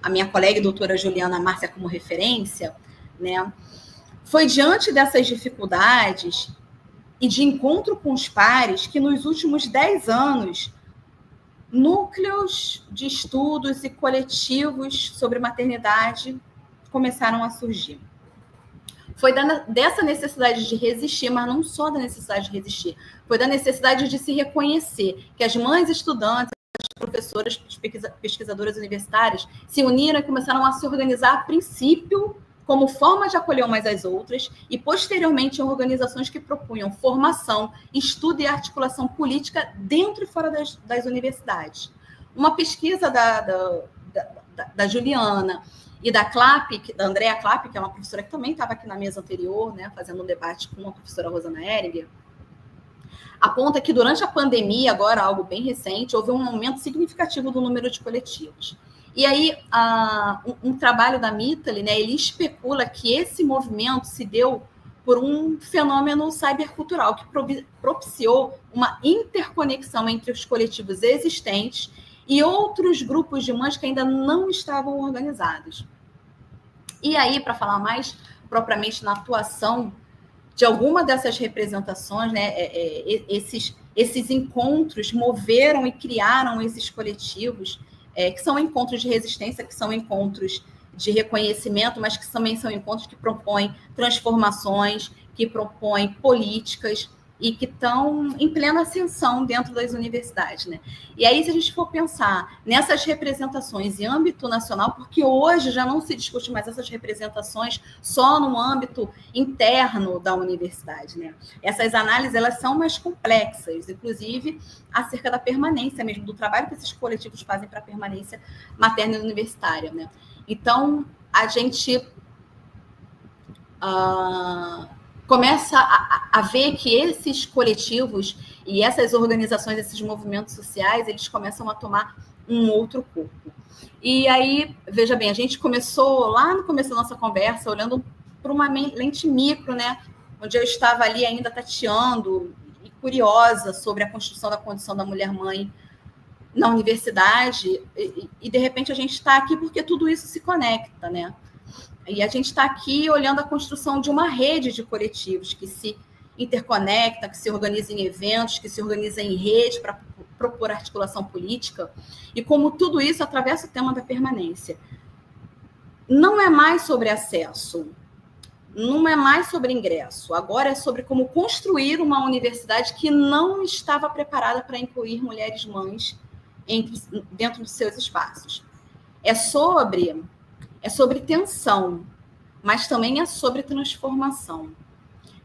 minha colega e doutora Juliana Márcia como referência, né, foi diante dessas dificuldades e de encontro com os pares que nos últimos 10 anos núcleos de estudos e coletivos sobre maternidade começaram a surgir. Foi dessa necessidade de resistir, mas não só da necessidade de resistir, foi da necessidade de se reconhecer que as mães estudantes, as professoras, pesquisadoras universitárias se uniram e começaram a se organizar a princípio como forma de acolher umas às outras e, posteriormente, em organizações que propunham formação, estudo e articulação política dentro e fora das universidades. Uma pesquisa da Juliana e da Andrea Clapp, que é uma professora que também estava aqui na mesa anterior, né, fazendo um debate com a professora Rosana Ehringer, aponta que durante a pandemia, agora algo bem recente, houve um aumento significativo do número de coletivos. E aí, um trabalho da Mitali, né, ele especula que esse movimento se deu por um fenômeno cybercultural que propiciou uma interconexão entre os coletivos existentes e outros grupos de mães que ainda não estavam organizados. E aí, para falar mais propriamente na atuação de alguma dessas representações, né, esses encontros moveram e criaram esses coletivos, que são encontros de resistência, que são encontros de reconhecimento, mas que também são encontros que propõem transformações, que propõem políticas e que estão em plena ascensão dentro das universidades, né? E aí, se a gente for pensar nessas representações em âmbito nacional, porque hoje já não se discute mais essas representações só no âmbito interno da universidade, né? Essas análises, elas são mais complexas, inclusive acerca da permanência mesmo, do trabalho que esses coletivos fazem para a permanência materna e universitária, né? Então, a gente começa a ver que esses coletivos e essas organizações, esses movimentos sociais, eles começam a tomar um outro corpo. E aí, veja bem, a gente começou lá no começo da nossa conversa, olhando para uma lente micro, né? Onde eu estava ali ainda tateando e curiosa sobre a construção da condição da mulher-mãe na universidade, e de repente a gente está aqui porque tudo isso se conecta, né? E a gente está aqui olhando a construção de uma rede de coletivos que se interconecta, que se organiza em eventos, que se organiza em rede para propor articulação política, e como tudo isso atravessa o tema da permanência. Não é mais sobre acesso, não é mais sobre ingresso, agora é sobre como construir uma universidade que não estava preparada para incluir mulheres mães dentro dos seus espaços. É sobre tensão, mas também é sobre transformação.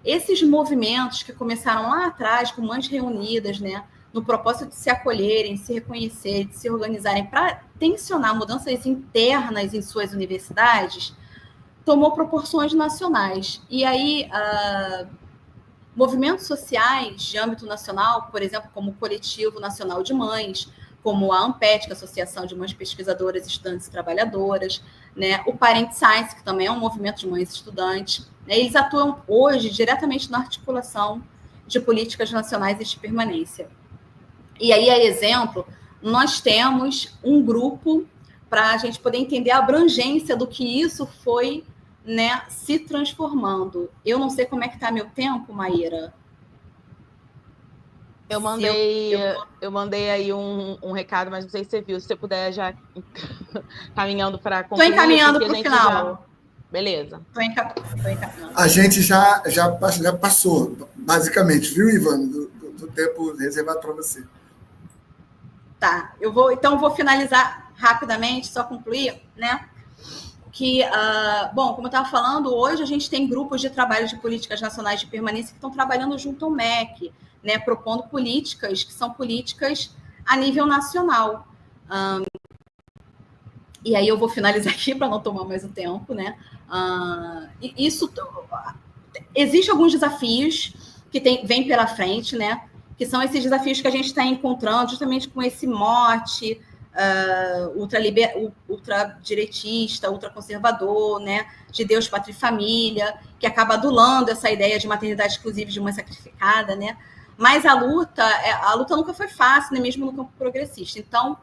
Esses movimentos que começaram lá atrás, com mães reunidas, né, no propósito de se acolherem, se reconhecerem, de se organizarem para tensionar mudanças internas em suas universidades, tomou proporções nacionais. E aí, movimentos sociais de âmbito nacional, por exemplo, como o Coletivo Nacional de Mães, como a AMPET, que é a Associação de Mães Pesquisadoras, Estudantes e Trabalhadoras, né? O Parent Science, que também é um movimento de mães estudantes, né? Eles atuam hoje diretamente na articulação de políticas nacionais de permanência. E aí, a exemplo, nós temos um grupo para a gente poder entender a abrangência do que isso foi, né, se transformando. Eu não sei como é que está meu tempo, Maíra. Eu mandei aí um recado, mas não sei se você viu. Se você puder já caminhando para concluir. Estou encaminhando para o final. Beleza. Estou encaminhando. A gente já passou, basicamente, viu, Ivana, do tempo reservado para você. Tá, então vou finalizar rapidamente, só concluir, né? Que, bom, como eu estava falando, hoje a gente tem grupos de trabalho de políticas nacionais de permanência que estão trabalhando junto ao MEC, né, propondo políticas que são políticas a nível nacional. E aí eu vou finalizar aqui para não tomar mais o tempo, né? Existem alguns desafios que vêm pela frente, né? Que são esses desafios que a gente está encontrando justamente com esse mote ultradireitista, ultraconservador, né? De Deus, Pátria e Família, que acaba adulando essa ideia de maternidade exclusiva de mãe sacrificada, né? Mas a luta nunca foi fácil, nem mesmo no campo progressista. Então,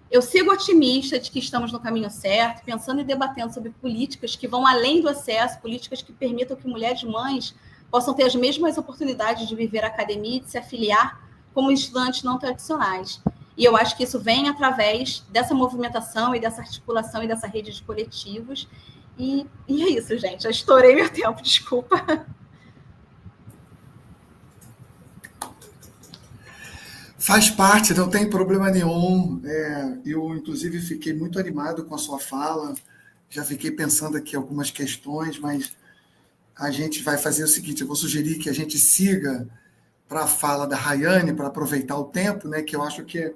eu sigo otimista de que estamos no caminho certo, pensando e debatendo sobre políticas que vão além do acesso, políticas que permitam que mulheres mães possam ter as mesmas oportunidades de viver a academia e de se afiliar como estudantes não tradicionais. E eu acho que isso vem através dessa movimentação e dessa articulação e dessa rede de coletivos. E é isso, gente. Já estourei meu tempo, desculpa. Faz parte, não tem problema nenhum. Eu, inclusive, fiquei muito animado com a sua fala. Já fiquei pensando aqui algumas questões, mas a gente vai fazer o seguinte, eu vou sugerir que a gente siga para a fala da Rayane, para aproveitar o tempo, né, que eu acho que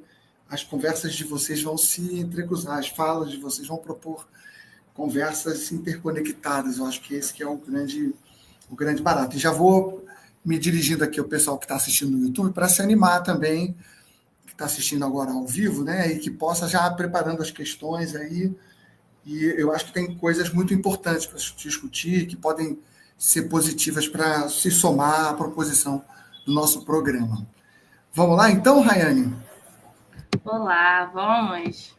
as conversas de vocês vão se entrecruzar, as falas de vocês vão propor conversas interconectadas. Eu acho que esse que é o grande barato. E já vou me dirigindo aqui ao pessoal que está assistindo no YouTube para se animar também, que está assistindo agora ao vivo, né, e que possa já preparando as questões aí. E eu acho que tem coisas muito importantes para discutir, que podem ser positivas para se somar à proposição do nosso programa. Vamos lá, então, Rayane? Olá, vamos.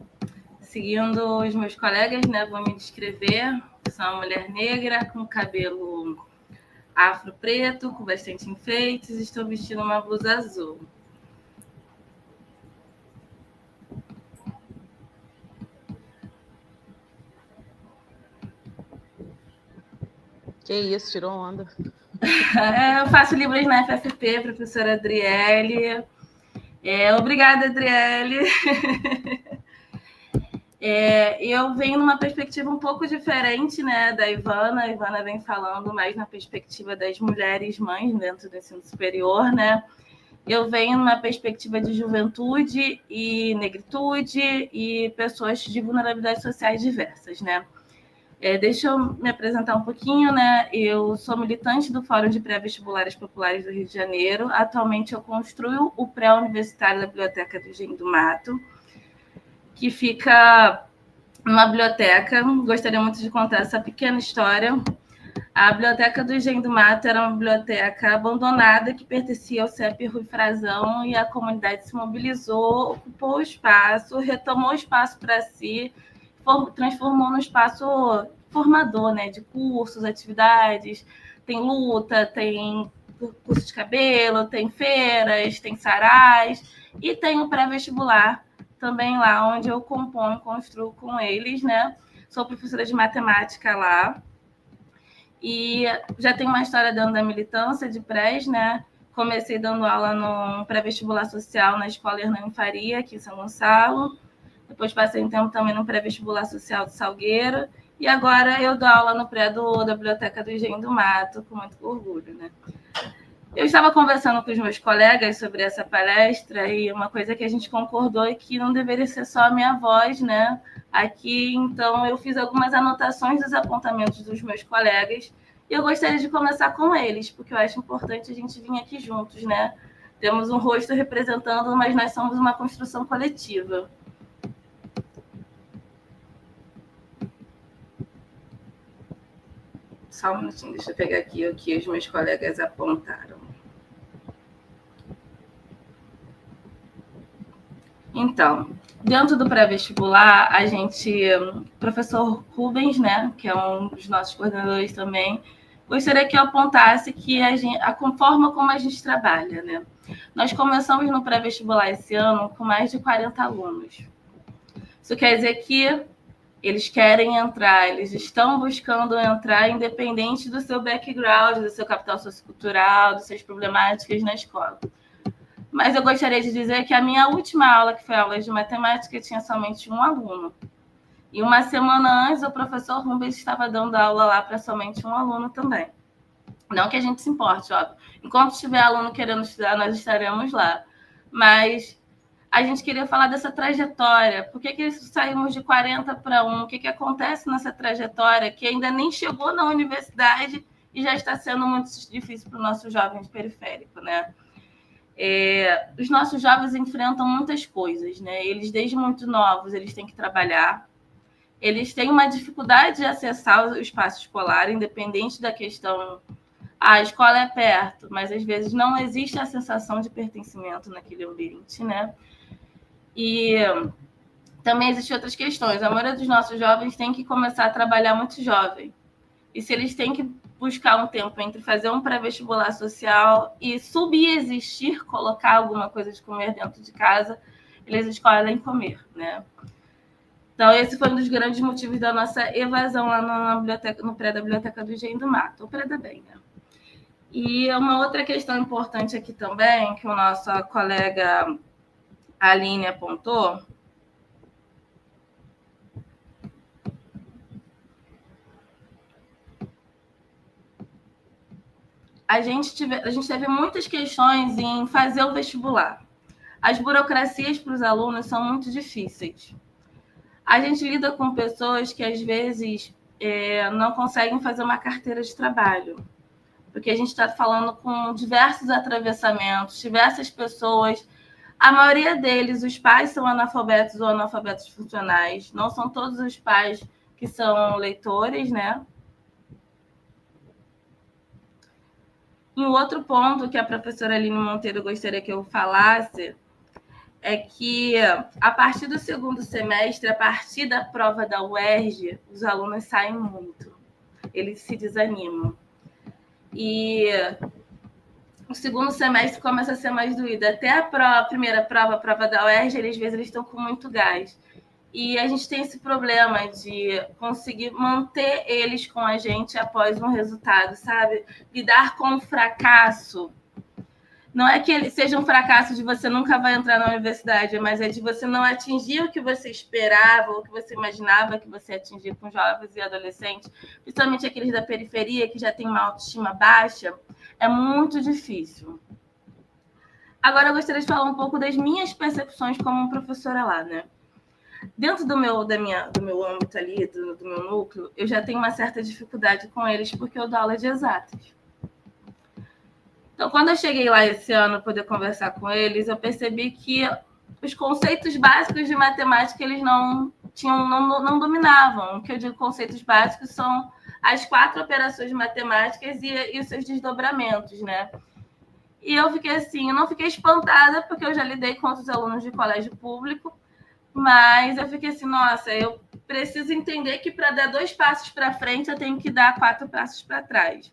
Seguindo os meus colegas, né, vou me descrever. Sou uma mulher negra, com cabelo afro preto, com bastante enfeites, estou vestindo uma blusa azul. Que isso, tirou onda. Eu faço Libras na FFP, professora Adriele. Obrigada, Adriele. Eu venho numa perspectiva um pouco diferente, né, da Ivana. A Ivana vem falando mais na perspectiva das mulheres mães dentro do ensino superior, né? Eu venho numa perspectiva de juventude e negritude e pessoas de vulnerabilidades sociais diversas, né? Deixa eu me apresentar um pouquinho, né? Eu sou militante do Fórum de Pré-Vestibulares Populares do Rio de Janeiro. Atualmente eu construo o pré-universitário da Biblioteca do Engenho do Mato, que fica numa biblioteca. Gostaria muito de contar essa pequena história. A Biblioteca do Engenho do Mato era uma biblioteca abandonada que pertencia ao CEP Rui Frazão, e a comunidade se mobilizou, ocupou o espaço, retomou o espaço para si, transformou num espaço formador, né, de cursos, atividades. Tem luta, tem curso de cabelo, tem feiras, tem sarais, e tem o pré-vestibular também lá, onde eu componho, construo com eles, né? Sou professora de matemática lá, e já tenho uma história dentro da militância de prés, né? Comecei dando aula no pré-vestibular social na Escola Hernani Faria, aqui em São Gonçalo. Depois passei um tempo também no pré-vestibular social de Salgueiro. E agora eu dou aula no pré da Biblioteca do Engenho do Mato, com muito orgulho, né? Eu estava conversando com os meus colegas sobre essa palestra, e uma coisa que a gente concordou é que não deveria ser só a minha voz, né? Aqui, então, eu fiz algumas anotações dos apontamentos dos meus colegas, e eu gostaria de começar com eles, porque eu acho importante a gente vir aqui juntos, né? Temos um rosto representando, mas nós somos uma construção coletiva. Só um minutinho, deixa eu pegar aqui o que os meus colegas apontaram. Então, dentro do pré-vestibular, a gente, o professor Rubens, né, que é um dos nossos coordenadores também, gostaria que eu apontasse que a forma como a gente trabalha, né? Nós começamos no pré-vestibular esse ano com mais de 40 alunos. Isso quer dizer que eles querem entrar, eles estão buscando entrar, independente do seu background, do seu capital sociocultural, das suas problemáticas na escola. Mas eu gostaria de dizer que a minha última aula, que foi a aula de matemática, tinha somente um aluno. E uma semana antes, o professor Rubens estava dando aula lá para somente um aluno também. Não que a gente se importe, óbvio. Enquanto tiver aluno querendo estudar, nós estaremos lá. Mas a gente queria falar dessa trajetória. Por que saímos de 40 para 1? O que acontece nessa trajetória que ainda nem chegou na universidade e já está sendo muito difícil para o nosso jovem de periférico, né? Os nossos jovens enfrentam muitas coisas, né? Eles, desde muito novos, eles têm que trabalhar. Eles têm uma dificuldade de acessar o espaço escolar, independente da questão... a escola é perto, mas às vezes não existe a sensação de pertencimento naquele ambiente, né? E também existem outras questões. A maioria dos nossos jovens tem que começar a trabalhar muito jovem. E se eles têm que buscar um tempo entre fazer um pré-vestibular social e subexistir, colocar alguma coisa de comer dentro de casa, eles escolhem comer, né? Então, esse foi um dos grandes motivos da nossa evasão lá na biblioteca, no pré da Biblioteca do Engenho do Mato, ou pré da BEM, né? E uma outra questão importante aqui também, que o nosso colega Aline apontou, a gente teve muitas questões em fazer o vestibular. As burocracias para os alunos são muito difíceis. A gente lida com pessoas que, às vezes, não conseguem fazer uma carteira de trabalho, porque a gente está falando com diversos atravessamentos, diversas pessoas. A maioria deles, os pais são analfabetos ou analfabetos funcionais. Não são todos os pais que são leitores, né? E um outro ponto que a professora Aline Monteiro gostaria que eu falasse é que, a partir do segundo semestre, a partir da prova da UERJ, os alunos saem muito. Eles se desanimam. E o segundo semestre começa a ser mais doído. Até a primeira prova, a prova da UERJ, às vezes eles estão com muito gás. E a gente tem esse problema de conseguir manter eles com a gente após um resultado, sabe? Lidar com o fracasso. Não é que ele seja um fracasso de você nunca vai entrar na universidade, mas é de você não atingir o que você esperava, ou o que você imaginava que você ia atingir com jovens e adolescentes, principalmente aqueles da periferia que já têm uma autoestima baixa, é muito difícil. Agora eu gostaria de falar um pouco das minhas percepções como professora lá, né? Dentro do meu âmbito ali, do meu núcleo, eu já tenho uma certa dificuldade com eles porque eu dou aula de exatas. Então, quando eu cheguei lá esse ano para poder conversar com eles, eu percebi que os conceitos básicos de matemática eles não dominavam. O que eu digo conceitos básicos são as 4 operações matemáticas e os seus desdobramentos, né? E eu fiquei assim, eu não fiquei espantada, porque eu já lidei com outros alunos de colégio público, mas eu fiquei assim, nossa, eu preciso entender que para dar 2 passos para frente, eu tenho que dar 4 passos para trás.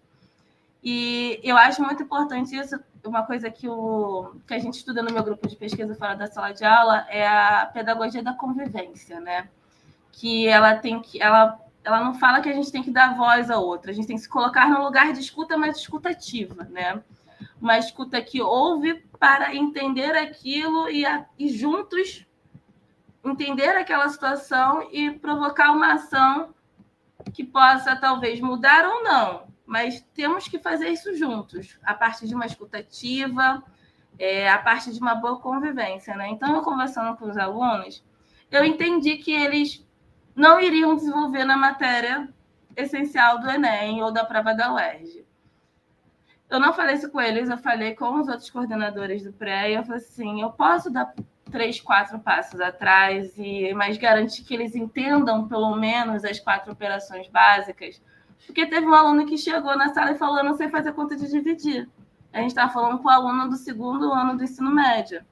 E eu acho muito importante isso, uma coisa que a gente estuda no meu grupo de pesquisa fora da sala de aula é a pedagogia da convivência, né? Que ela não fala que a gente tem que dar voz a outra, a gente tem que se colocar no lugar de escuta, mas escutativa, né? Uma escuta que ouve para entender aquilo e juntos entender aquela situação e provocar uma ação que possa talvez mudar ou não, mas temos que fazer isso juntos, a partir de uma escutativa, a partir de uma boa convivência, né? Então, eu conversando com os alunos, eu entendi que eles não iriam desenvolver na matéria essencial do Enem ou da prova da UERJ. Eu não falei isso com eles, eu falei com os outros coordenadores do pré, e eu falei assim, eu posso dar 3, 4 passos atrás, mas garantir que eles entendam pelo menos as 4 operações básicas, porque teve um aluno que chegou na sala e falou, eu não sei fazer conta de dividir. A gente estava falando com o aluno do 2º ano do ensino médio,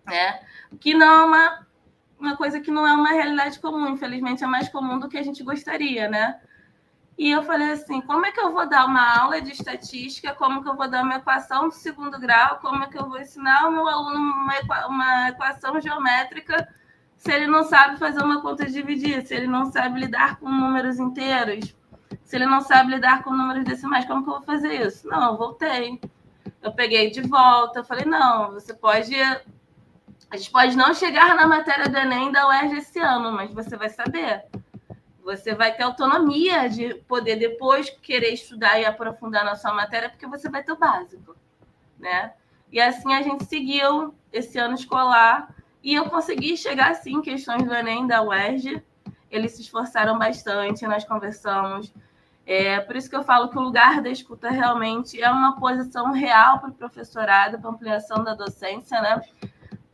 né? Que não é uma coisa que não é uma realidade comum, infelizmente é mais comum do que a gente gostaria, né? E eu falei assim, como é que eu vou dar uma aula de estatística, como que eu vou dar uma equação do 2º grau, como é que eu vou ensinar o meu aluno uma equação geométrica se ele não sabe fazer uma conta de dividir, se ele não sabe lidar com números inteiros, se ele não sabe lidar com números decimais, como que eu vou fazer isso? Não, eu voltei. Eu peguei de volta, eu falei, não, a gente pode não chegar na matéria do Enem da UERJ esse ano, mas você vai saber. Você vai ter autonomia de poder depois querer estudar e aprofundar na sua matéria, porque você vai ter o básico, né? E assim a gente seguiu esse ano escolar e eu consegui chegar, sim, em questões do Enem da UERJ. Eles se esforçaram bastante, nós conversamos. Por isso que eu falo que o lugar da escuta realmente é uma posição real para o professorado, para ampliação da docência, né?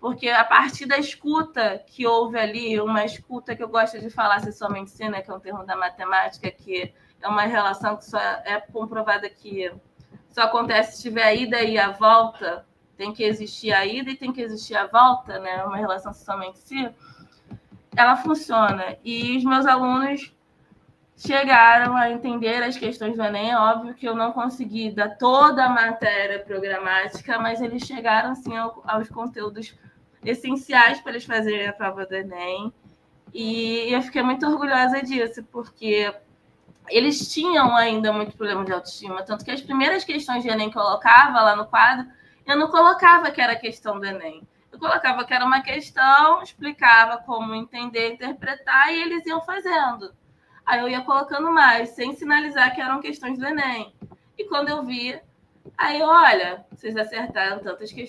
Porque a partir da escuta que houve ali, uma escuta que eu gosto de falar sexualmente sim, né, que é um termo da matemática, que é uma relação que só é comprovada que só acontece se tiver a ida e a volta, tem que existir a ida e tem que existir a volta, né, uma relação sexualmente sim, ela funciona. E os meus alunos chegaram a entender as questões do Enem. É óbvio que eu não consegui dar toda a matéria programática, mas eles chegaram, sim, aos conteúdos essenciais para eles fazerem a prova do Enem. E eu fiquei muito orgulhosa disso, porque eles tinham ainda muito problema de autoestima, tanto que as primeiras questões de Enem que eu colocava lá no quadro, eu não colocava que era questão do Enem. Eu colocava que era uma questão, explicava como entender, interpretar, e eles iam fazendo. Aí eu ia colocando mais, sem sinalizar que eram questões do Enem. E quando eu vi, aí, olha, vocês acertaram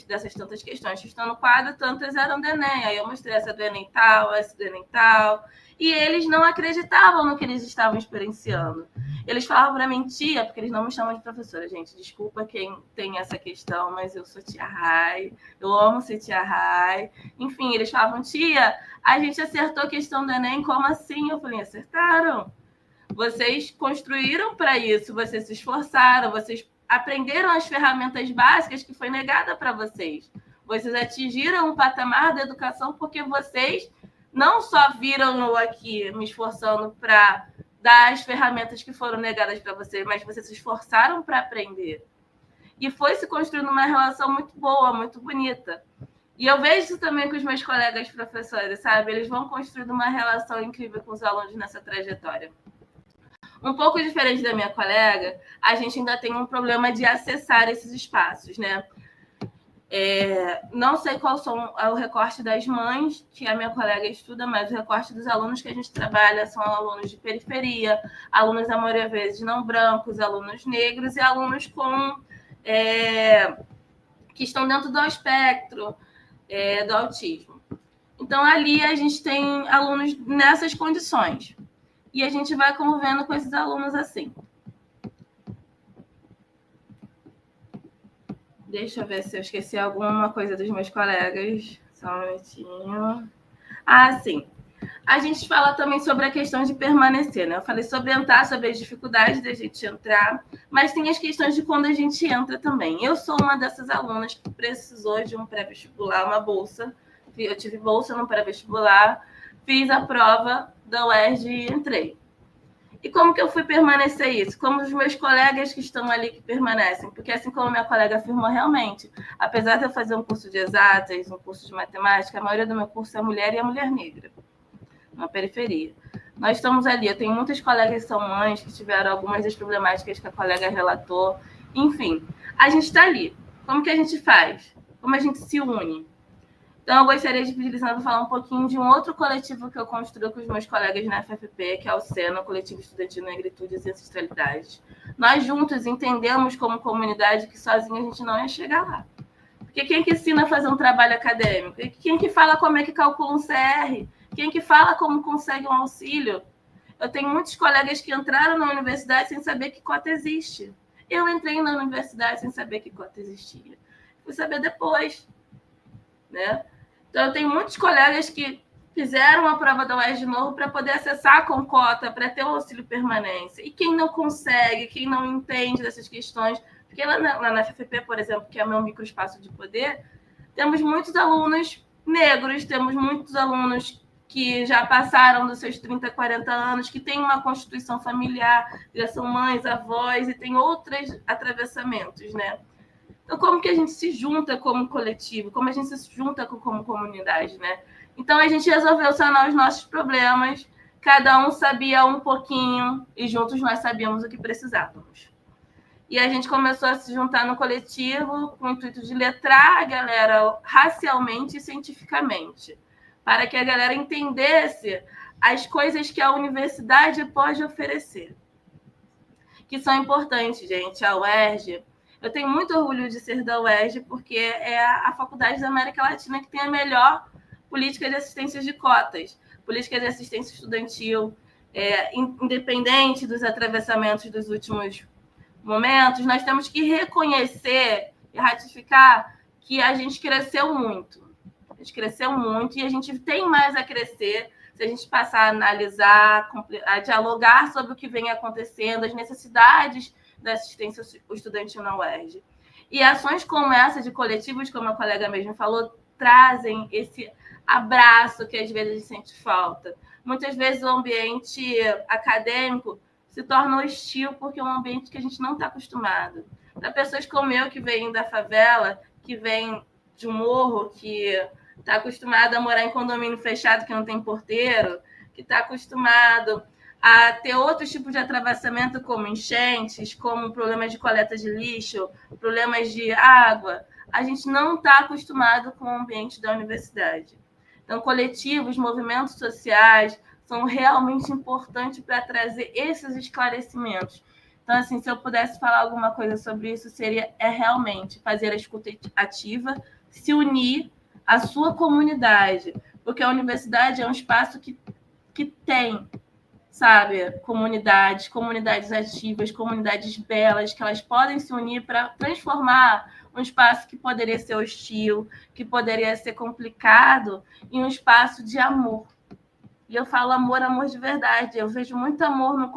dessas tantas questões que estão no quadro, tantas eram do Enem. Aí eu mostrei essa do Enem tal, essa do Enem tal. E eles não acreditavam no que eles estavam experienciando. Eles falavam para mim, tia, porque eles não me chamam de professora, gente. Desculpa quem tem essa questão, mas eu sou tia Rai. Eu amo ser tia Rai. Enfim, eles falavam, tia, a gente acertou a questão do Enem, como assim? Eu falei, acertaram. Vocês construíram para isso, vocês se esforçaram, vocês aprenderam as ferramentas básicas que foi negada para vocês. Vocês atingiram um patamar da educação porque vocês não só viram aqui me esforçando para dar as ferramentas que foram negadas para vocês, mas vocês se esforçaram para aprender. E foi se construindo uma relação muito boa, muito bonita. E eu vejo isso também com os meus colegas professores, sabe? Eles vão construindo uma relação incrível com os alunos nessa trajetória. Um pouco diferente da minha colega, a gente ainda tem um problema de acessar esses espaços, né? Não sei qual é o recorte das mães que a minha colega estuda, mas o recorte dos alunos que a gente trabalha são alunos de periferia, alunos, na maioria das vezes, não brancos, alunos negros e alunos que estão dentro do espectro do autismo. Então, ali a gente tem alunos nessas condições. E a gente vai convivendo com esses alunos assim. Deixa eu ver se eu esqueci alguma coisa dos meus colegas. Só um minutinho. Sim. A gente fala também sobre a questão de permanecer, né? Eu falei sobre entrar, sobre as dificuldades da gente entrar, mas tem as questões de quando a gente entra também. Eu sou uma dessas alunas que precisou de um pré-vestibular, uma bolsa. Eu tive bolsa no pré-vestibular, fiz a prova da UERJ e entrei. E como que eu fui permanecer isso? Como os meus colegas que estão ali que permanecem. Porque assim como minha colega afirmou realmente, apesar de eu fazer um curso de exatas, um curso de matemática, a maioria do meu curso é mulher e é mulher negra, na periferia. Nós estamos ali, eu tenho muitas colegas que são mães, que tiveram algumas das problemáticas que a colega relatou. Enfim, a gente está ali. Como que a gente faz? Como a gente se une? Então, eu gostaria de pedir licença para falar um pouquinho de um outro coletivo que eu construo com os meus colegas na FFP, que é o SENA, o Coletivo Estudantil Negritudes e Ancestralidades. Nós juntos entendemos como comunidade que sozinho a gente não ia chegar lá. Porque quem que ensina a fazer um trabalho acadêmico? Quem que fala como é que calcula um CR? Quem que fala como consegue um auxílio? Eu tenho muitos colegas que entraram na universidade sem saber que cota existe. Eu entrei na universidade sem saber que cota existia. Fui saber depois, né? Então, eu tenho muitos colegas que fizeram a prova da UERJ de novo para poder acessar com cota, para ter o auxílio permanência. E quem não consegue, quem não entende dessas questões, porque lá na FFP, por exemplo, que é o meu microespaço de poder, temos muitos alunos negros, temos muitos alunos que já passaram dos seus 30, 40 anos, que têm uma constituição familiar, já são mães, avós, e tem outros atravessamentos, né? Então, como que a gente se junta como coletivo? Como a gente se junta como comunidade, né? Então, a gente resolveu sanar os nossos problemas. Cada um sabia um pouquinho e juntos nós sabíamos o que precisávamos. E a gente começou a se juntar no coletivo com o intuito de letrar a galera racialmente e cientificamente, para que a galera entendesse as coisas que a universidade pode oferecer, que são importantes, gente. A UERJ, eu tenho muito orgulho de ser da UERJ, porque é a faculdade da América Latina que tem a melhor política de assistência de cotas, política de assistência estudantil, independente dos atravessamentos dos últimos momentos. Nós temos que reconhecer e ratificar que a gente cresceu muito. A gente cresceu muito e a gente tem mais a crescer se a gente passar a analisar, a dialogar sobre o que vem acontecendo, as necessidades da assistência estudantil na UERJ. E ações como essa de coletivos, como a colega mesmo falou, trazem esse abraço que às vezes a gente sente falta. Muitas vezes o ambiente acadêmico se torna hostil porque é um ambiente que a gente não está acostumado. Para pessoas como eu, que vêm da favela, que vêm de um morro, que está acostumado a morar em condomínio fechado que não tem porteiro, que está acostumado a ter outros tipos de atravessamento, como enchentes, como problemas de coleta de lixo, problemas de água, a gente não está acostumado com o ambiente da universidade. Então, coletivos, movimentos sociais são realmente importantes para trazer esses esclarecimentos. Então, assim, se eu pudesse falar alguma coisa sobre isso, seria realmente fazer a escuta ativa, se unir à sua comunidade, porque a universidade é um espaço que tem, sabe, comunidades ativas, comunidades belas, que elas podem se unir para transformar um espaço que poderia ser hostil, que poderia ser complicado, em um espaço de amor. E eu falo amor de verdade. Eu vejo muito amor no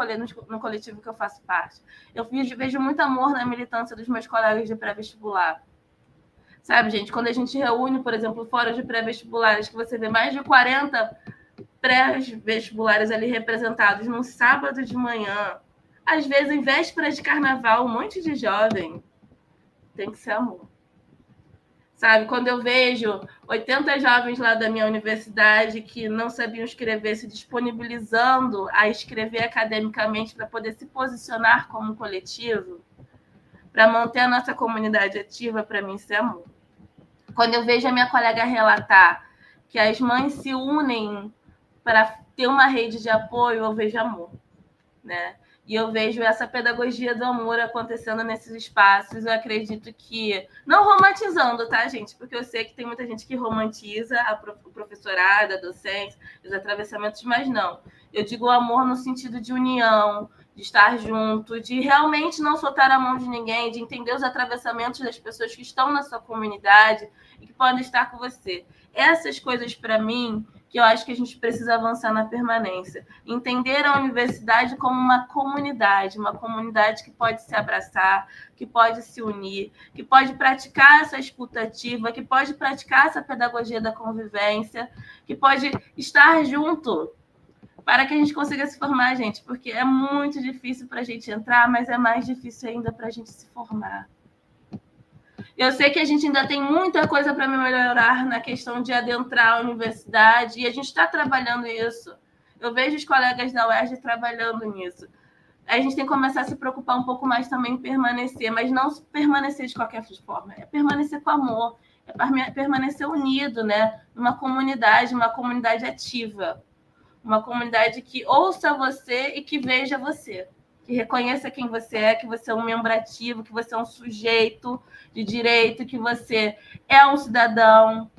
coletivo que eu faço parte. Eu vejo muito amor na militância dos meus colegas de pré-vestibular. Sabe, gente, quando a gente reúne, por exemplo, fora de pré-vestibulares, que você vê mais de 40 pré-vestibulares ali representados num sábado de manhã, às vezes, em véspera de carnaval, um monte de jovem, tem que ser amor. sabe? Quando eu vejo 80 jovens lá da minha universidade que não sabiam escrever, se disponibilizando a escrever academicamente para poder se posicionar como coletivo, para manter a nossa comunidade ativa, para mim isso é amor. Quando eu vejo a minha colega relatar que as mães se unem para ter uma rede de apoio, eu vejo amor, né? E eu vejo essa pedagogia do amor acontecendo nesses espaços. Eu acredito que, não romantizando, tá, gente? Porque eu sei que tem muita gente que romantiza o professorado, a docência, os atravessamentos, mas não. Eu digo o amor no sentido de união, de estar junto, de realmente não soltar a mão de ninguém, de entender os atravessamentos das pessoas que estão na sua comunidade e que podem estar com você. Essas coisas, para mim, que eu acho que a gente precisa avançar na permanência. Entender a universidade como uma comunidade que pode se abraçar, que pode se unir, que pode praticar essa escuta ativa, que pode praticar essa pedagogia da convivência, que pode estar junto para que a gente consiga se formar, gente, porque é muito difícil para a gente entrar, mas é mais difícil ainda para a gente se formar. Eu sei que a gente ainda tem muita coisa para melhorar na questão de adentrar a universidade, e a gente está trabalhando isso. Eu vejo os colegas da UERJ trabalhando nisso. A gente tem que começar a se preocupar um pouco mais também em permanecer, mas não permanecer de qualquer forma, é permanecer com amor, é permanecer unido, né? Uma comunidade ativa, uma comunidade que ouça você e que veja você, que reconheça quem você é, que você é um membro ativo, que você é um sujeito de direito, que você é um cidadão.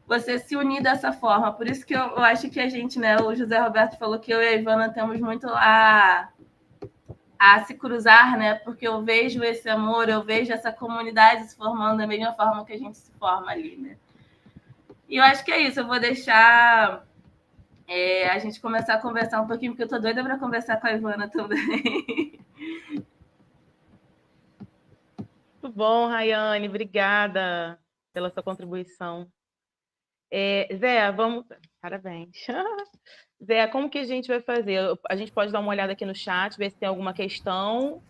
Você se unir dessa forma. Por isso que eu acho que a gente, né, o José Roberto falou que eu e a Ivana temos muito a se cruzar, né? Porque eu vejo esse amor, eu vejo essa comunidade se formando da mesma forma que a gente se forma ali, né? E eu acho que é isso. Eu vou deixar a gente começar a conversar um pouquinho, porque eu tô doida para conversar com a Ivana também. Muito bom, Rayane. Obrigada pela sua contribuição. Zé, vamos... Parabéns. Zé, como que a gente vai fazer? A gente pode dar uma olhada aqui no chat, ver se tem alguma questão.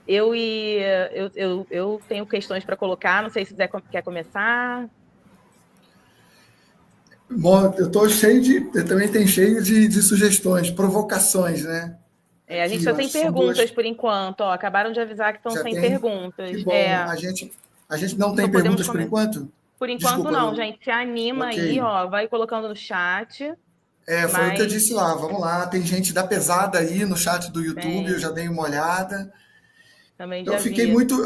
Eu tenho questões para colocar, não sei se o Zé quer começar. Bom, eu também tenho cheio de sugestões, provocações, né? A gente só tem perguntas por enquanto. Acabaram de avisar que estão sem perguntas. Que bom. A gente não tem perguntas por enquanto? Por enquanto, desculpa, não, gente. Se anima aí, vai colocando no chat. Foi o que eu disse lá. Vamos lá. Tem gente da pesada aí no chat do YouTube, eu já dei uma olhada. Também eu fiquei muito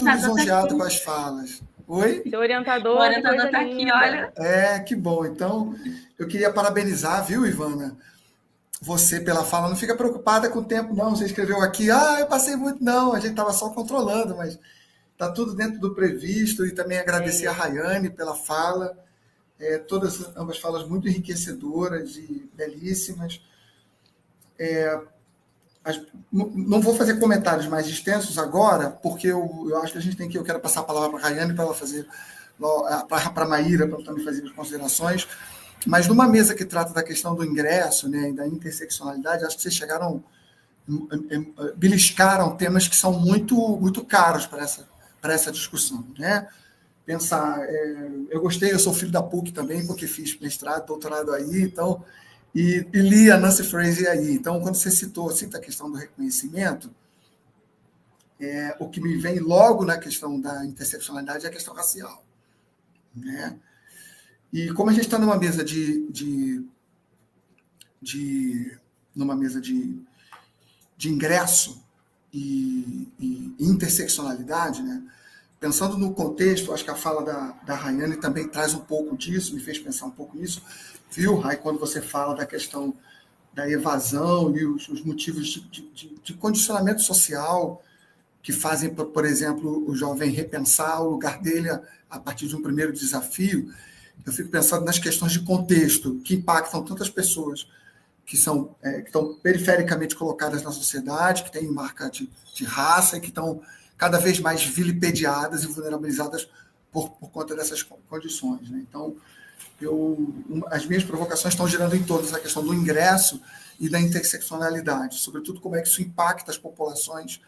lisonjeado com as falas. Oi? Seu orientador. O orientador está aqui, olha. Que bom. Então, eu queria parabenizar, viu, Ivana? Você pela fala. Não fica preocupada com o tempo, não. Você escreveu aqui, eu passei muito. Não, a gente estava só controlando, mas está tudo dentro do previsto. E também agradecer a Rayane pela fala. Ambas falas muito enriquecedoras e belíssimas. Não vou fazer comentários mais extensos agora, porque eu acho que eu quero passar a palavra para a Rayane para ela fazer, para a Maíra, para ela também fazer as considerações. Mas numa mesa que trata da questão do ingresso, né, e da interseccionalidade, acho que vocês beliscaram temas que são muito, muito caros para essa discussão, né? Pensar, eu gostei, eu sou filho da PUC também, porque fiz mestrado, doutorado aí, então, e li a Nancy Fraser aí. Então, quando você cita a questão do reconhecimento, o que me vem logo na questão da interseccionalidade é a questão racial, né? E como a gente está numa mesa de ingresso e interseccionalidade, né? Pensando no contexto, acho que a fala da Rayane também traz um pouco disso, me fez pensar um pouco nisso. Viu, Ray, quando você fala da questão da evasão e os motivos de condicionamento social que fazem, por exemplo, o jovem repensar o lugar dele a partir de um primeiro desafio, eu fico pensando nas questões de contexto que impactam tantas pessoas que estão perifericamente colocadas na sociedade, que têm marca de raça e que estão cada vez mais vilipendiadas e vulnerabilizadas por conta dessas condições, né? Então, as minhas provocações estão girando em torno dessa questão do ingresso e da interseccionalidade, sobretudo como é que isso impacta as populações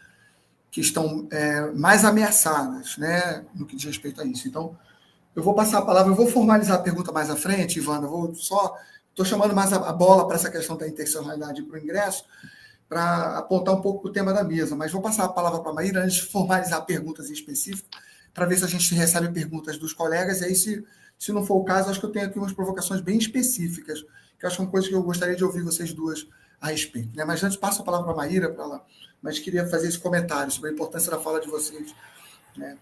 que estão mais ameaçadas, né, no que diz respeito a isso. Então, eu vou passar a palavra, eu vou formalizar a pergunta mais à frente, Ivana, estou chamando mais a bola para essa questão da interseccionalidade para o ingresso, para apontar um pouco o tema da mesa, mas vou passar a palavra para a Maíra antes de formalizar perguntas em específico, para ver se a gente recebe perguntas dos colegas, e aí, se não for o caso, acho que eu tenho aqui umas provocações bem específicas, que acho que são coisas que eu gostaria de ouvir vocês duas a respeito. Né? Mas antes, passo a palavra para a Maíra, mas queria fazer esse comentário sobre a importância da fala de vocês, né,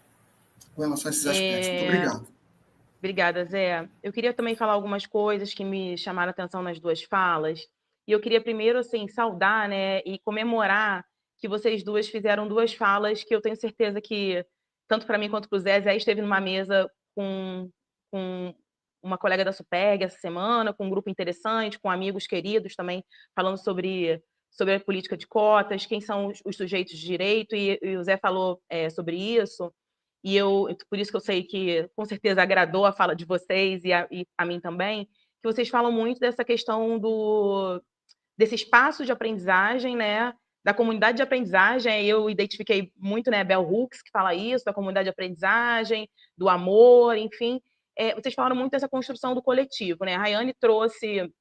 com relação a esses aspectos. Muito obrigado. Obrigada, Zé. Eu queria também falar algumas coisas que me chamaram a atenção nas duas falas. E eu queria primeiro, assim, saudar, né, e comemorar que vocês duas fizeram duas falas que eu tenho certeza que, tanto para mim quanto para o Zé, Zé esteve numa mesa com uma colega da Superg essa semana, com um grupo interessante, com amigos queridos também, falando sobre a política de cotas, quem são os sujeitos de direito, e o Zé falou sobre isso. E por isso que eu sei que com certeza agradou a fala de vocês e a mim também, que vocês falam muito dessa questão desse espaço de aprendizagem, né, da comunidade de aprendizagem. Eu identifiquei muito, né, Bell Hooks, que fala isso, da comunidade de aprendizagem, do amor, enfim. Vocês falaram muito dessa construção do coletivo, né? A Rayane trouxe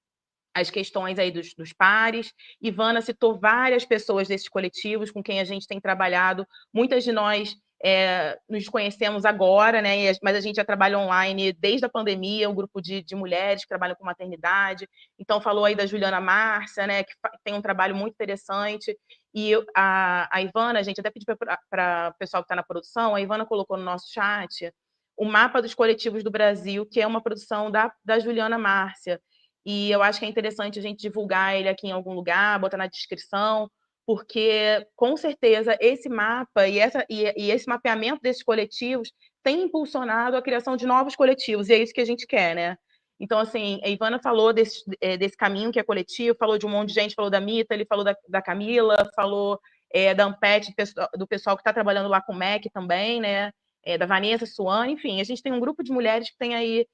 as questões aí dos pares. Ivana citou várias pessoas desses coletivos com quem a gente tem trabalhado. Muitas de nós nos conhecemos agora, né? Mas a gente já trabalha online desde a pandemia, um grupo de mulheres que trabalham com maternidade. Então, falou aí da Juliana Márcia, né? Que tem um trabalho muito interessante. E a Ivana, gente, até pedi para o pessoal que está na produção, a Ivana colocou no nosso chat o mapa dos coletivos do Brasil, que é uma produção da Juliana Márcia. E eu acho que é interessante a gente divulgar ele aqui em algum lugar, botar na descrição, porque, com certeza, esse mapa e esse mapeamento desses coletivos tem impulsionado a criação de novos coletivos, e é isso que a gente quer, né? Então, assim, a Ivana falou desse caminho que é coletivo, falou de um monte de gente, falou da Mita, ele falou da Camila, falou da Ampete, do pessoal que está trabalhando lá com o MEC também, né? Da Vanessa, Suane, enfim, a gente tem um grupo de mulheres que tem aí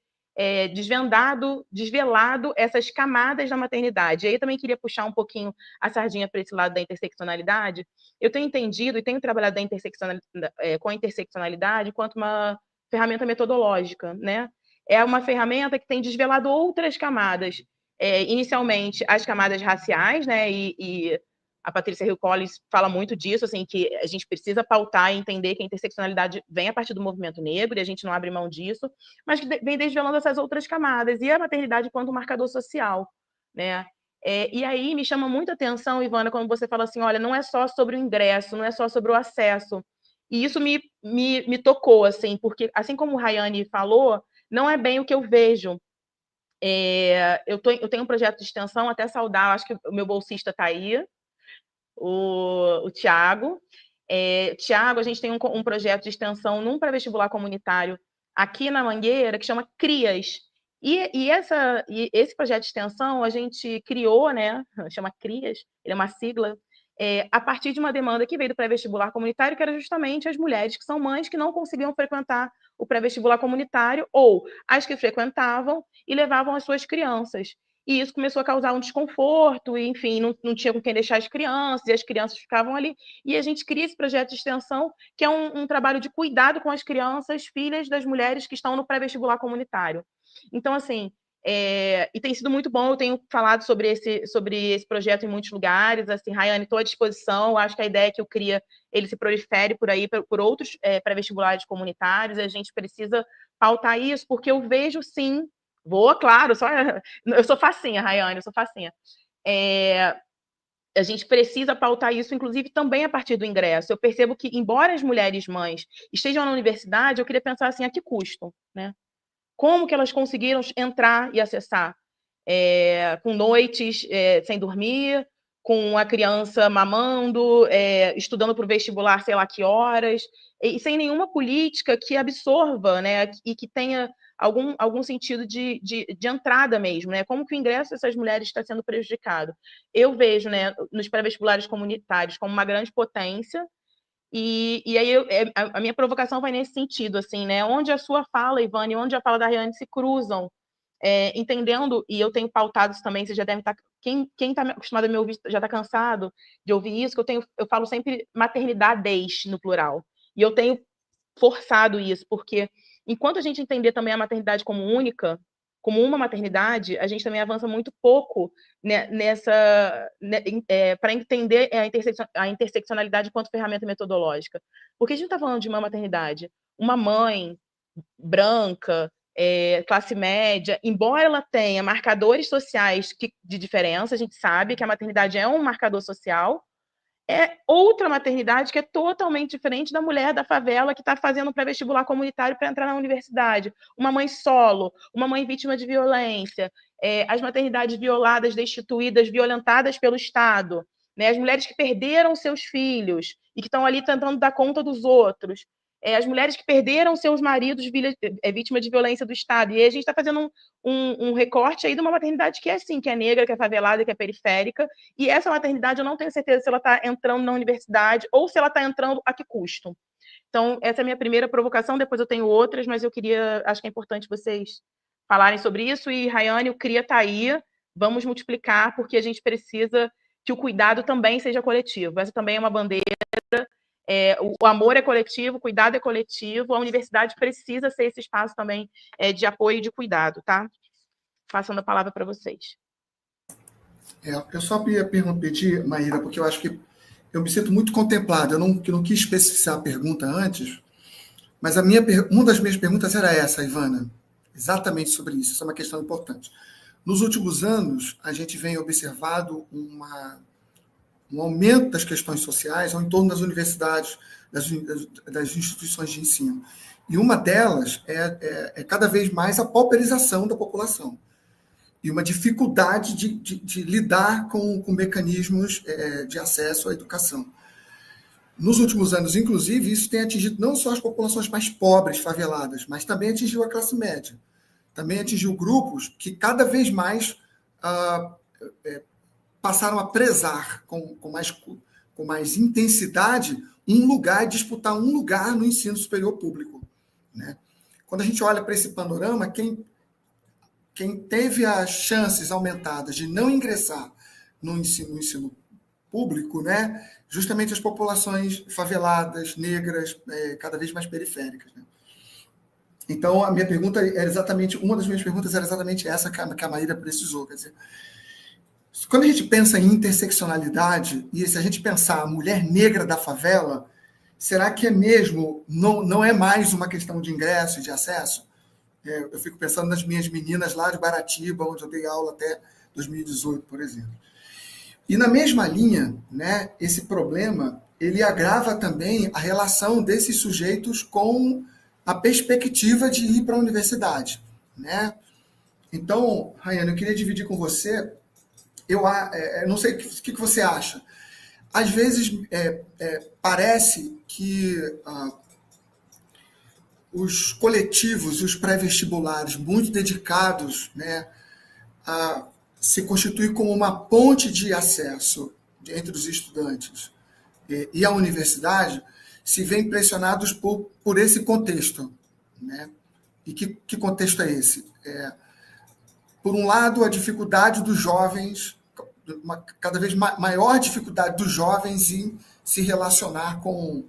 desvelado essas camadas da maternidade. E aí eu também queria puxar um pouquinho a sardinha para esse lado da interseccionalidade. Eu tenho entendido e tenho trabalhado com a interseccionalidade enquanto uma ferramenta metodológica, né? É uma ferramenta que tem desvelado outras camadas. Inicialmente, as camadas raciais, né? E a Patrícia Hill Collins fala muito disso, assim, que a gente precisa pautar e entender que a interseccionalidade vem a partir do movimento negro, e a gente não abre mão disso, mas que vem desvelando essas outras camadas, e a maternidade enquanto marcador social, né? E aí me chama muita atenção, Ivana, quando você fala assim, olha, não é só sobre o ingresso, não é só sobre o acesso, e isso me tocou, assim, porque, assim como o Rayane falou, não é bem o que eu vejo. Eu tenho um projeto de extensão, até saudar, acho que o meu bolsista está aí, o Tiago. Tiago, a gente tem um projeto de extensão num pré-vestibular comunitário aqui na Mangueira, que chama CRIAS. E esse projeto de extensão a gente criou, né? Chama CRIAS, ele é uma sigla, a partir de uma demanda que veio do pré-vestibular comunitário, que era justamente as mulheres que são mães que não conseguiam frequentar o pré-vestibular comunitário, ou as que frequentavam e levavam as suas crianças. E isso começou a causar um desconforto, e, enfim, não tinha com quem deixar as crianças, e as crianças ficavam ali. E a gente cria esse projeto de extensão, que é um trabalho de cuidado com as crianças, filhas das mulheres que estão no pré-vestibular comunitário. Então, assim, e tem sido muito bom, eu tenho falado sobre esse projeto em muitos lugares, assim, Rayane, estou à disposição, acho que a ideia é que o CRIA, ele se prolifere por aí, por outros pré-vestibulares comunitários, a gente precisa pautar isso, porque eu vejo, sim, claro, eu sou facinha, Rayane, eu sou facinha. A gente precisa pautar isso, inclusive, também a partir do ingresso. Eu percebo que, embora as mulheres mães estejam na universidade, eu queria pensar assim, a que custo, né? Como que elas conseguiram entrar e acessar? Com noites sem dormir, com a criança mamando, estudando para o vestibular sei lá que horas, e sem nenhuma política que absorva, né, e que tenha algum sentido de entrada mesmo, né? Como que o ingresso dessas mulheres está sendo prejudicado? Eu vejo, né, nos pré-vestibulares comunitários como uma grande potência, e aí a minha provocação vai nesse sentido, assim, né? Onde a sua fala, Ivane, onde a fala da Rayane se cruzam entendendo, e eu tenho pautado isso também, você já deve estar... Quem está acostumado a me ouvir já está cansado de ouvir isso, que eu falo sempre maternidades no plural. E eu tenho forçado isso, porque enquanto a gente entender também a maternidade como única, como uma maternidade, a gente também avança muito pouco para entender a interseccionalidade enquanto ferramenta metodológica. Porque a gente está falando de uma maternidade, uma mãe branca, classe média, embora ela tenha marcadores sociais de diferença, a gente sabe que a maternidade é um marcador social, é outra maternidade que é totalmente diferente da mulher da favela que está fazendo pré-vestibular comunitário para entrar na universidade. Uma mãe solo, uma mãe vítima de violência, as maternidades violadas, destituídas, violentadas pelo Estado, né? As mulheres que perderam seus filhos e que estão ali tentando dar conta dos outros. As mulheres que perderam seus maridos vítimas de violência do Estado. E aí a gente está fazendo um recorte aí de uma maternidade que é assim, que é negra, que é favelada, que é periférica, e essa maternidade eu não tenho certeza se ela está entrando na universidade ou se ela está entrando a que custo. Então, essa é a minha primeira provocação, depois eu tenho outras, mas acho que é importante vocês falarem sobre isso, e Rayane, o CRIA está aí, vamos multiplicar, porque a gente precisa que o cuidado também seja coletivo. Essa também é uma bandeira, o amor é coletivo, o cuidado é coletivo, a universidade precisa ser esse espaço também de apoio e de cuidado, tá? Passando a palavra para vocês. Eu só ia pedir, Maíra, porque eu acho que eu me sinto muito contemplado. Eu não quis especificar a pergunta antes, mas uma das minhas perguntas era essa, Ivana, exatamente sobre isso. Essa é uma questão importante. Nos últimos anos, a gente vem observado um aumento das questões sociais ao entorno das universidades, das instituições de ensino. E uma delas é cada vez mais a pauperização da população e uma dificuldade de lidar com mecanismos de acesso à educação. Nos últimos anos, inclusive, isso tem atingido não só as populações mais pobres, faveladas, mas também atingiu a classe média. Também atingiu grupos que cada vez mais passaram a prezar com mais intensidade disputar um lugar no ensino superior público, né? Quando a gente olha para esse panorama, quem teve as chances aumentadas de não ingressar no ensino público, né? Justamente as populações faveladas, negras, cada vez mais periféricas, né? Então, a minha pergunta era exatamente, uma das minhas perguntas era exatamente essa que a Maíra precisou, quer dizer, quando a gente pensa em interseccionalidade, e se a gente pensar a mulher negra da favela, será que é mesmo, não é mais uma questão de ingresso e de acesso? Eu fico pensando nas minhas meninas lá de Baratiba, onde eu dei aula até 2018, por exemplo. E na mesma linha, né, esse problema, ele agrava também a relação desses sujeitos com a perspectiva de ir para a universidade, né? Então, Rayane, eu queria dividir com você, eu não sei o que você acha. Às vezes, parece que os coletivos e os pré-vestibulares muito dedicados, né, a se constituir como uma ponte de acesso entre os estudantes e a universidade, se veem pressionados por esse contexto, né? E que contexto é esse? Por um lado, a dificuldade dos jovens, cada vez maior dificuldade dos jovens em se relacionar com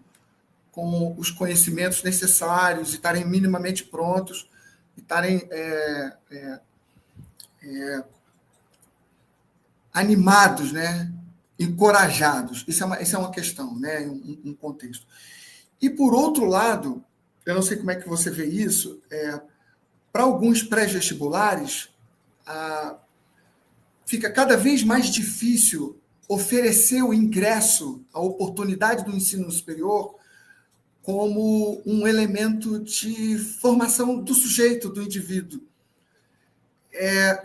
os conhecimentos necessários, e estarem minimamente prontos, e estarem animados, né? Encorajados. Isso é uma questão, né? Um contexto. E, por outro lado, eu não sei como é que você vê isso, para alguns pré-vestibulares, fica cada vez mais difícil oferecer o ingresso, a oportunidade do ensino superior, como um elemento de formação do sujeito, do indivíduo.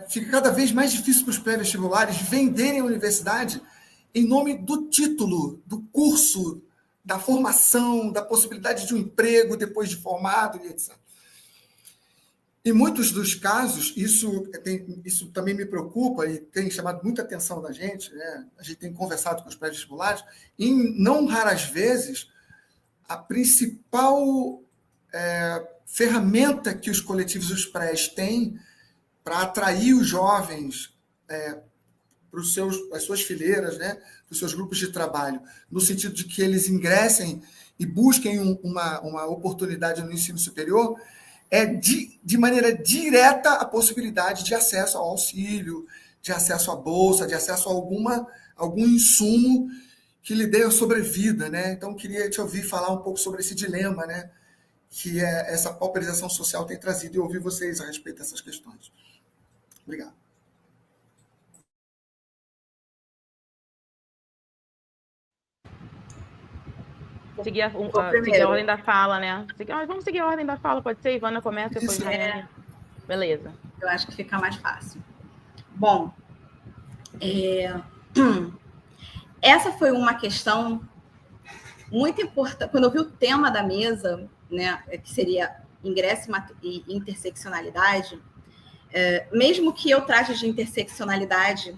Fica cada vez mais difícil para os pré-vestibulares venderem a universidade em nome do título, do curso, da formação, da possibilidade de um emprego depois de formado, e etc. Em muitos dos casos, isso também me preocupa e tem chamado muita atenção da gente, né? A gente tem conversado com os pré-vestibulares, e não raras vezes, a principal ferramenta que os coletivos e os prés têm para atrair os jovens para as suas fileiras, né, para os seus grupos de trabalho, no sentido de que eles ingressem e busquem uma oportunidade no ensino superior, é de maneira direta a possibilidade de acesso ao auxílio, de acesso à bolsa, de acesso a algum insumo que lhe dê a sobrevida, né? Então, queria te ouvir falar um pouco sobre esse dilema, né, que essa pauperização social tem trazido, e ouvir vocês a respeito dessas questões. Obrigado. Seguir a ordem da fala, né? Vamos seguir a ordem da fala, pode ser? Ivana começa, depois Rayane. Beleza. Eu acho que fica mais fácil. Bom, essa foi uma questão muito importante. Quando eu vi o tema da mesa, né, que seria ingresso e interseccionalidade, mesmo que eu trate de interseccionalidade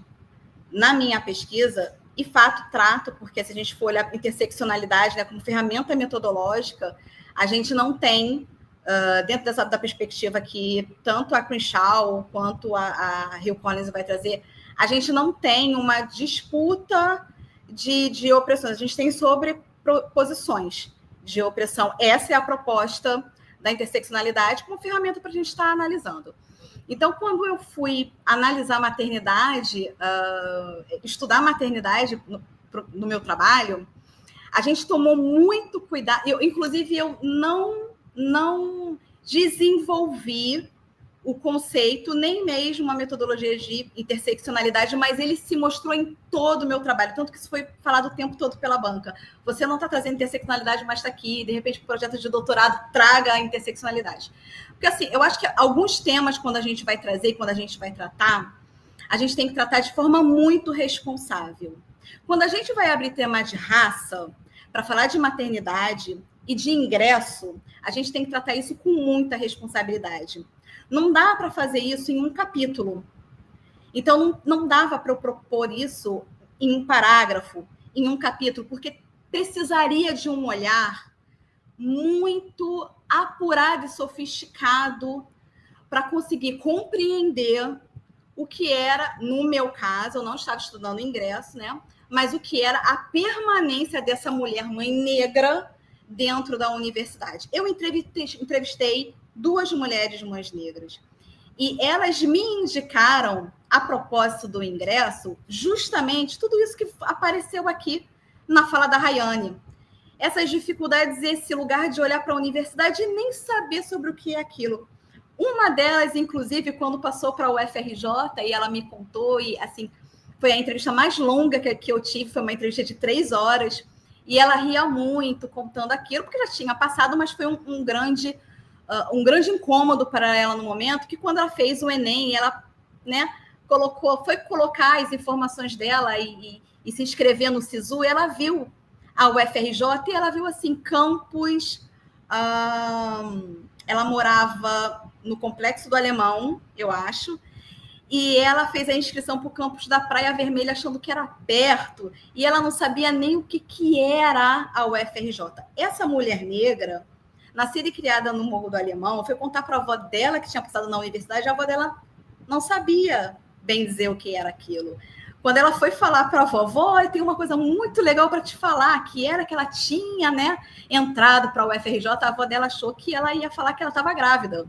na minha pesquisa, e fato trato, porque se a gente for olhar interseccionalidade, né, como ferramenta metodológica, a gente não tem, dentro da perspectiva que tanto a Crenshaw quanto a Hill Collins vai trazer, a gente não tem uma disputa de opressões, a gente tem sobreposições de opressão. Essa é a proposta da interseccionalidade como ferramenta para a gente estar analisando. Então, quando eu fui analisar maternidade, estudar maternidade no meu trabalho, a gente tomou muito cuidado. Inclusive, eu não desenvolvi o conceito, nem mesmo uma metodologia de interseccionalidade, mas ele se mostrou em todo o meu trabalho, tanto que isso foi falado o tempo todo pela banca. Você não está trazendo interseccionalidade, mas está aqui, de repente, o projeto de doutorado traga a interseccionalidade. Porque, assim, eu acho que alguns temas, quando a gente vai trazer, quando a gente vai tratar, a gente tem que tratar de forma muito responsável. Quando a gente vai abrir tema de raça, para falar de maternidade e de ingresso, a gente tem que tratar isso com muita responsabilidade. Não dá para fazer isso em um capítulo. Então, não dava para eu propor isso em um parágrafo, em um capítulo, porque precisaria de um olhar muito apurado e sofisticado para conseguir compreender o que era, no meu caso, eu não estava estudando ingresso, né? Mas o que era a permanência dessa mulher mãe negra dentro da universidade. Eu entrevistei 2 mulheres mães negras e elas me indicaram, a propósito do ingresso, justamente tudo isso que apareceu aqui na fala da Rayane. Essas dificuldades, esse lugar de olhar para a universidade e nem saber sobre o que é aquilo. Uma delas, inclusive, quando passou para a UFRJ, e ela me contou, e assim, foi a entrevista mais longa que eu tive, foi uma entrevista de 3 horas, e ela ria muito contando aquilo, porque já tinha passado, mas foi um grande incômodo para ela no momento, que quando ela fez o Enem, ela, né, foi colocar as informações dela e se inscrever no SISU, ela viu a UFRJ e ela viu assim, campus, ela morava no Complexo do Alemão, eu acho, e ela fez a inscrição para o campus da Praia Vermelha achando que era perto, e ela não sabia nem o que era a UFRJ. Essa mulher negra, nascida e criada no Morro do Alemão, foi contar para a avó dela que tinha passado na universidade, a avó dela não sabia bem dizer o que era aquilo. Quando ela foi falar para a vovó, tem uma coisa muito legal para te falar, que era que ela tinha, né, entrado para a UFRJ, a avó dela achou que ela ia falar que ela estava grávida,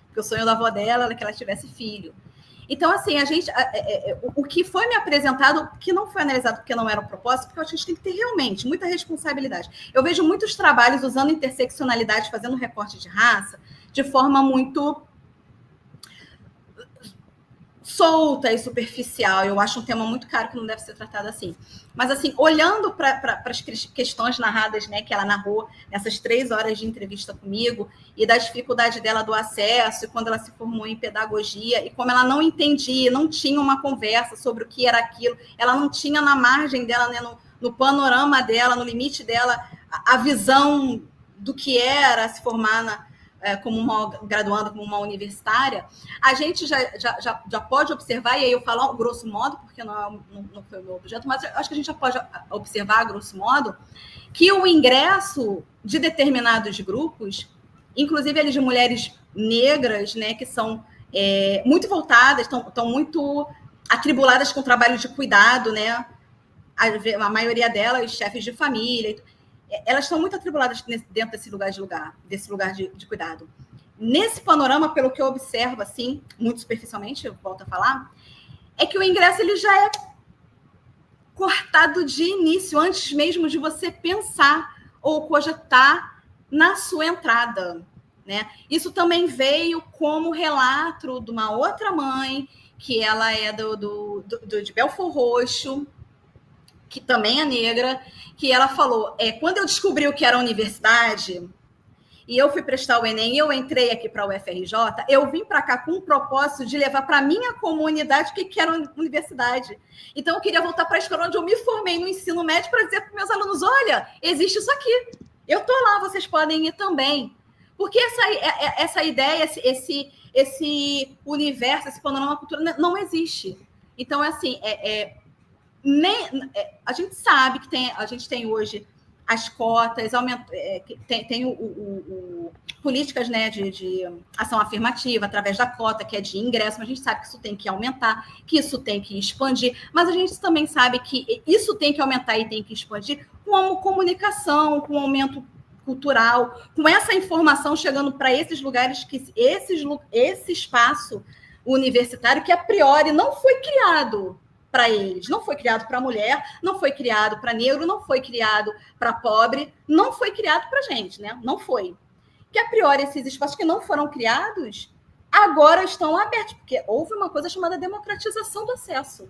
porque o sonho da avó dela era que ela tivesse filho. Então, assim, o que foi me apresentado, que não foi analisado porque não era o propósito, porque a gente tem que ter realmente muita responsabilidade. Eu vejo muitos trabalhos usando interseccionalidade, fazendo recorte de raça, de forma muito solta e superficial. Eu acho um tema muito caro que não deve ser tratado assim. Mas, assim, olhando para as questões narradas, né, que ela narrou nessas 3 horas de entrevista comigo, e da dificuldade dela do acesso, e quando ela se formou em pedagogia, e como ela não entendia, não tinha uma conversa sobre o que era aquilo, ela não tinha na margem dela, né, no panorama dela, no limite dela, a visão do que era se formar como uma graduanda, como uma universitária, a gente já pode observar, e aí eu falo grosso modo, porque não foi o meu objeto, mas eu acho que a gente já pode observar, grosso modo, que o ingresso de determinados grupos, inclusive eles de mulheres negras, né, que são muito voltadas, estão muito atribuladas com o trabalho de cuidado, né? A maioria delas, chefes de família, elas estão muito atribuladas dentro desse lugar de cuidado. Nesse panorama, pelo que eu observo, assim, muito superficialmente, eu volto a falar, é que o ingresso ele já é cortado de início, antes mesmo de você pensar ou cogitar na sua entrada, né? Isso também veio como relato de uma outra mãe, que ela é de Belford Roxo, que também é negra, que ela falou, quando eu descobri o que era a universidade, e eu fui prestar o Enem, e eu entrei aqui para a UFRJ, eu vim para cá com o propósito de levar para a minha comunidade o que era a universidade. Então, eu queria voltar para a escola onde eu me formei no ensino médio para dizer para os meus alunos, olha, existe isso aqui. Eu estou lá, vocês podem ir também. Porque essa ideia, esse universo, esse panorama cultural não existe. Então, assim, a gente sabe que a gente tem hoje as cotas, tem políticas, né, de ação afirmativa através da cota, que é de ingresso, mas a gente sabe que isso tem que aumentar, que isso tem que expandir, mas a gente também sabe que isso tem que aumentar e tem que expandir com comunicação, com aumento cultural, com essa informação chegando para esses lugares, esse espaço universitário que a priori não foi criado para eles, não foi criado para mulher, não foi criado para negro, não foi criado para pobre, não foi criado para gente, né? Não foi. Que a priori esses espaços que não foram criados agora estão abertos, porque houve uma coisa chamada democratização do acesso.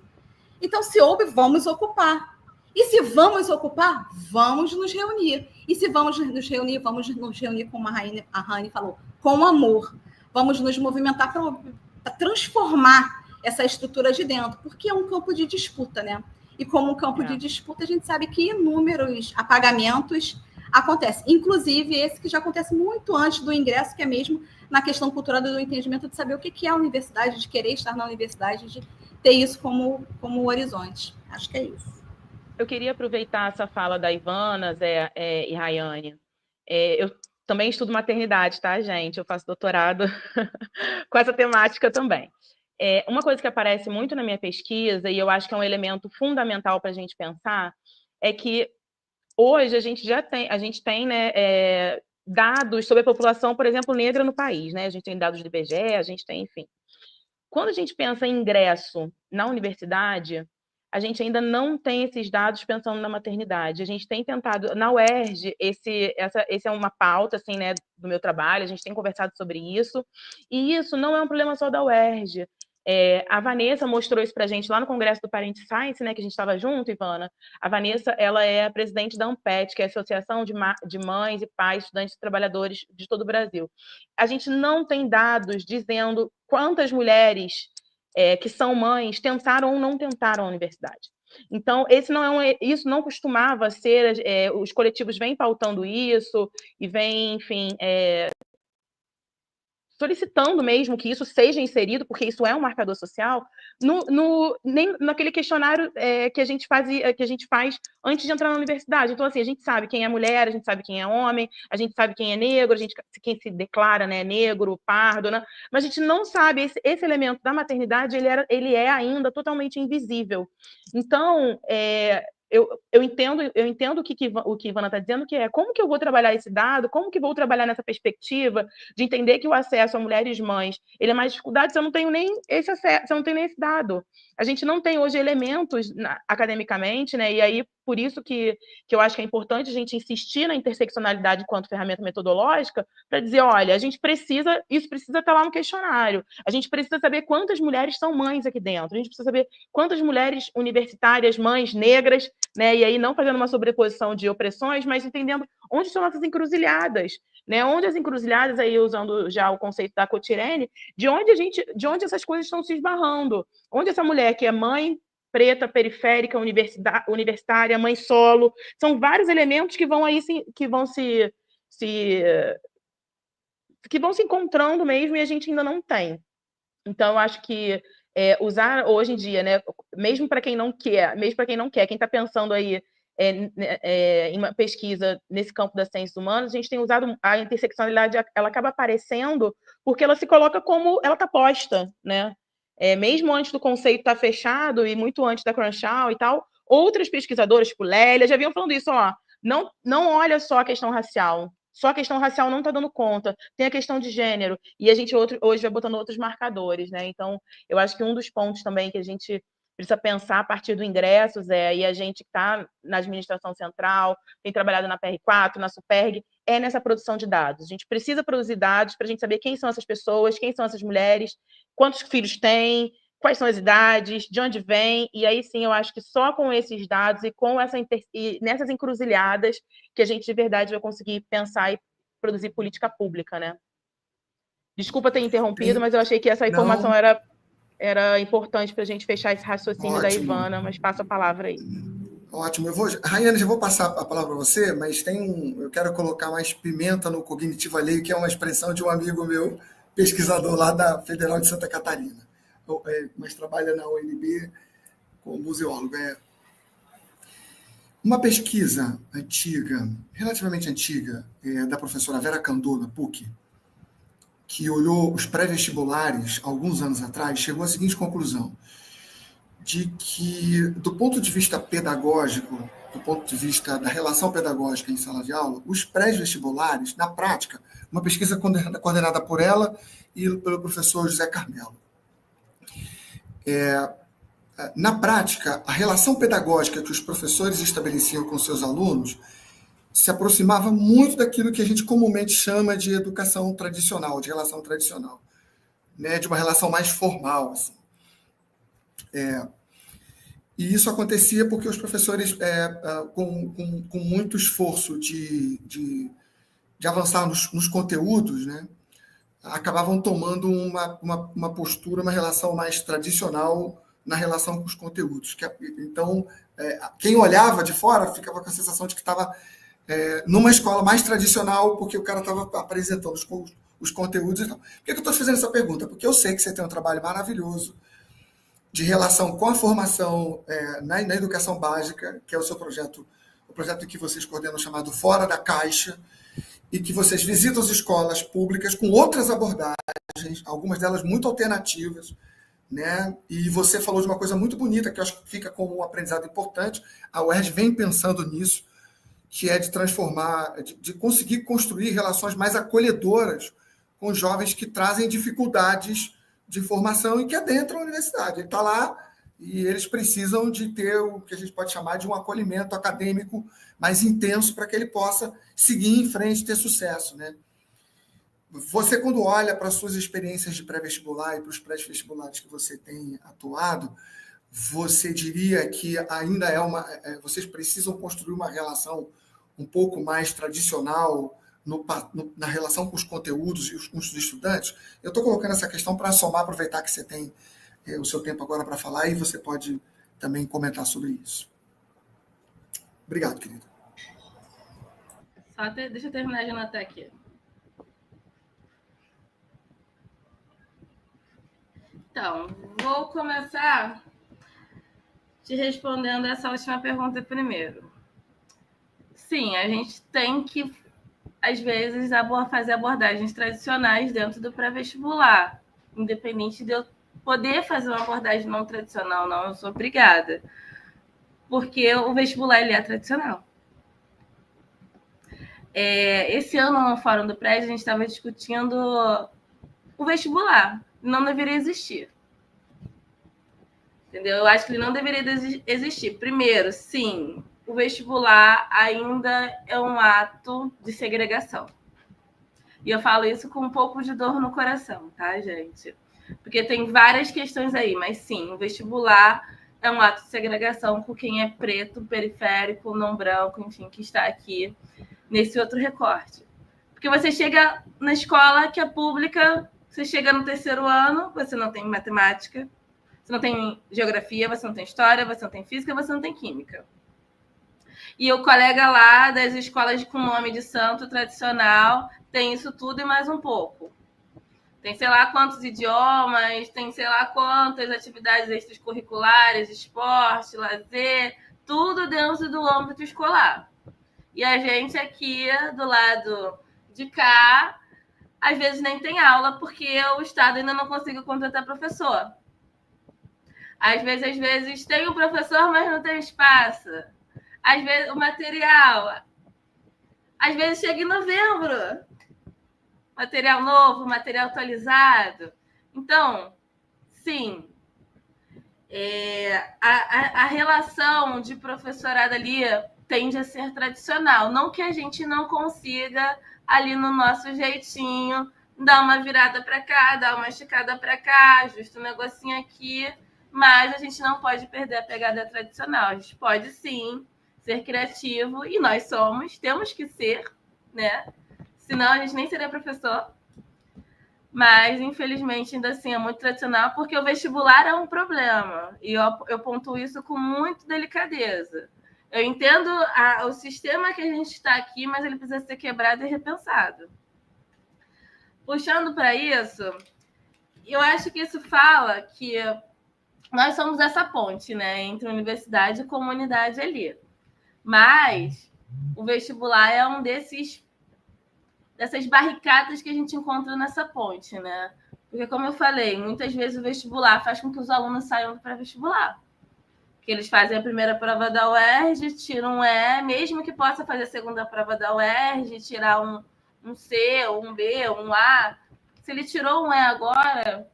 Então, se houve, vamos ocupar. E se vamos ocupar, vamos nos reunir. E se vamos nos reunir como a Rani falou, com amor. Vamos nos movimentar para transformar essa estrutura de dentro, porque é um campo de disputa, né? E como um campo de disputa, a gente sabe que inúmeros apagamentos acontecem, inclusive esse que já acontece muito antes do ingresso, que é mesmo na questão cultural do entendimento de saber o que é a universidade, de querer estar na universidade, de ter isso como horizonte. Acho que é isso. Eu queria aproveitar essa fala da Ivana, Zé e Rayane. Eu também estudo maternidade, tá, gente? Eu faço doutorado com essa temática também. Uma coisa que aparece muito na minha pesquisa, e eu acho que é um elemento fundamental para a gente pensar, é que hoje a gente tem né, dados sobre a população, por exemplo, negra no país, né? A gente tem dados do IBGE, a gente tem, enfim. Quando a gente pensa em ingresso na universidade, a gente ainda não tem esses dados pensando na maternidade. A gente tem tentado, na UERJ, esse é uma pauta assim, né, do meu trabalho, a gente tem conversado sobre isso, e isso não é um problema só da UERJ. A Vanessa mostrou isso para a gente lá no Congresso do Parent Science, né, que a gente estava junto, Ivana. A Vanessa, ela é a presidente da ANPET, que é a Associação de Mães e Pais, Estudantes e Trabalhadores de todo o Brasil. A gente não tem dados dizendo quantas mulheres que são mães tentaram ou não tentaram a universidade. Então, isso não costumava ser, os coletivos vêm pautando isso e vêm, enfim, solicitando mesmo que isso seja inserido, porque isso é um marcador social, nem naquele questionário que a gente faz antes de entrar na universidade. Então, assim, a gente sabe quem é mulher, a gente sabe quem é homem, a gente sabe quem é negro, quem se declara, né, negro, pardo, né? Mas a gente não sabe, esse elemento da maternidade, ele é ainda totalmente invisível. Então, eu entendo o que Ivana está dizendo, que é como que eu vou trabalhar esse dado, como que vou trabalhar nessa perspectiva de entender que o acesso a mulheres mães ele é mais dificuldade se eu não tenho nem esse acesso, se eu não tenho nem esse dado. A gente não tem hoje elementos academicamente, né? E aí, por isso que eu acho que é importante a gente insistir na interseccionalidade enquanto ferramenta metodológica, para dizer, olha, isso precisa estar lá no questionário. A gente precisa saber quantas mulheres são mães aqui dentro. A gente precisa saber quantas mulheres universitárias, mães negras, né? E aí não fazendo uma sobreposição de opressões, mas entendendo onde são nossas encruzilhadas, né? Onde as encruzilhadas, aí usando já o conceito da Cotirene, de onde essas coisas estão se esbarrando, onde essa mulher que é mãe preta, periférica, universitária, mãe solo, são vários elementos que vão aí que vão se encontrando mesmo e a gente ainda não tem. Então, eu acho que usar hoje em dia, né, mesmo para quem não quer, quem está pensando aí em uma pesquisa nesse campo das ciências humanas, a gente tem usado a interseccionalidade, ela acaba aparecendo porque ela se coloca como ela está posta, né? Mesmo antes do conceito estar fechado e muito antes da Crunchal e tal, outras pesquisadoras, tipo Lélia, já vinham falando isso, ó, não olha só a questão racial, só a questão racial não está dando conta, tem a questão de gênero, e a gente hoje vai botando outros marcadores, né? Então, eu acho que um dos pontos também que a gente precisa pensar a partir do ingressos e a gente que está na administração central, tem trabalhado na PR4, na Superg, nessa produção de dados. A gente precisa produzir dados para a gente saber quem são essas pessoas, quem são essas mulheres, quantos filhos têm, quais são as idades, de onde vem, e aí sim eu acho que só com esses dados e com nessas encruzilhadas que a gente de verdade vai conseguir pensar e produzir política pública, né? Desculpa ter interrompido, mas eu achei que essa informação era importante para a gente fechar esse raciocínio da Ivana, mas passo a palavra aí. Ótimo. Rayane, já vou passar a palavra para você, mas eu quero colocar mais pimenta no cognitivo alheio, que é uma expressão de um amigo meu, pesquisador lá da Federal de Santa Catarina, mas trabalha na UNB como museólogo. Uma pesquisa antiga, relativamente antiga, da professora Vera Candô, na PUC, que olhou os pré-vestibulares alguns anos atrás, chegou à seguinte conclusão: de que, do ponto de vista pedagógico, do ponto de vista da relação pedagógica em sala de aula, os pré-vestibulares, na prática, uma pesquisa coordenada por ela e pelo professor José Carmelo. Na prática, a relação pedagógica que os professores estabeleciam com seus alunos se aproximava muito daquilo que a gente comumente chama de educação tradicional, de relação tradicional, né? De uma relação mais formal, assim. E isso acontecia porque os professores, com muito esforço de avançar nos conteúdos, né, acabavam tomando uma postura, uma relação mais tradicional na relação com os conteúdos. Então, quem olhava de fora ficava com a sensação de que estava numa escola mais tradicional, porque o cara estava apresentando os conteúdos e tal. Por que eu estou fazendo essa pergunta? Porque eu sei que você tem um trabalho maravilhoso de relação com a formação na educação básica, que é o seu projeto, o projeto que vocês coordenam chamado Fora da Caixa, e que vocês visitam as escolas públicas com outras abordagens, algumas delas muito alternativas, né? E você falou de uma coisa muito bonita, que eu acho que fica como um aprendizado importante, a UERJ vem pensando nisso, que é de transformar, de conseguir construir relações mais acolhedoras com jovens que trazem dificuldades de formação e que adentram a universidade. Ele está lá e eles precisam de ter o que a gente pode chamar de um acolhimento acadêmico mais intenso para que ele possa seguir em frente e ter sucesso, né? Você, quando olha para as suas experiências de pré-vestibular e para os pré-vestibulares que você tem atuado, você diria que ainda vocês precisam construir uma relação um pouco mais tradicional na relação com os conteúdos e com os estudantes? Eu estou colocando essa questão para somar, aproveitar que você tem o seu tempo agora para falar e você pode também comentar sobre isso. Obrigado, querido. Deixa eu terminar de anotar aqui. Então, vou começar te respondendo essa última pergunta primeiro. Sim, a gente tem que, às vezes, fazer abordagens tradicionais dentro do pré-vestibular, independente de eu poder fazer uma abordagem não tradicional, não, eu sou obrigada, porque o vestibular ele é tradicional. Esse ano, no Fórum do Prédio, a gente estava discutindo o vestibular, não deveria existir. Entendeu? Eu acho que ele não deveria existir. Primeiro, sim, o vestibular ainda é um ato de segregação. E eu falo isso com um pouco de dor no coração, tá, gente? Porque tem várias questões aí, mas sim, o vestibular é um ato de segregação com quem é preto, periférico, não branco, enfim, que está aqui nesse outro recorte. Porque você chega na escola que é pública, você chega no terceiro ano, você não tem matemática, você não tem geografia, você não tem história, você não tem física, você não tem química. E o colega lá das escolas com nome de santo tradicional tem isso tudo e mais um pouco. Tem sei lá quantos idiomas, tem sei lá quantas atividades extracurriculares, esporte, lazer, tudo dentro do âmbito escolar. E a gente aqui, do lado de cá, às vezes nem tem aula, porque o Estado ainda não conseguiu contratar professor. Às vezes tem o professor, mas não tem espaço. Às vezes o material. Às vezes chega em novembro. Material novo, material atualizado. Então, sim, a relação de professorado ali tende a ser tradicional. Não que a gente não consiga, ali no nosso jeitinho, dar uma virada para cá, dar uma esticada para cá, justo um negocinho aqui, mas a gente não pode perder a pegada tradicional. A gente pode, sim, ser criativo, e nós temos que ser, né? Senão a gente nem seria professor. Mas, infelizmente, ainda assim, é muito tradicional, porque o vestibular é um problema. E eu pontuo isso com muita delicadeza. Eu entendo o sistema que a gente está aqui, mas ele precisa ser quebrado e repensado. Puxando para isso, eu acho que isso fala que nós somos essa ponte, né, entre universidade e comunidade ali. Mas o vestibular é um dessas barricadas que a gente encontra nessa ponte, né? Porque, como eu falei, muitas vezes o vestibular faz com que os alunos saiam para vestibular. Que eles fazem a primeira prova da UERJ, tiram um E, mesmo que possa fazer a segunda prova da UERJ, tirar um C, um B, um A. Se ele tirou um E agora,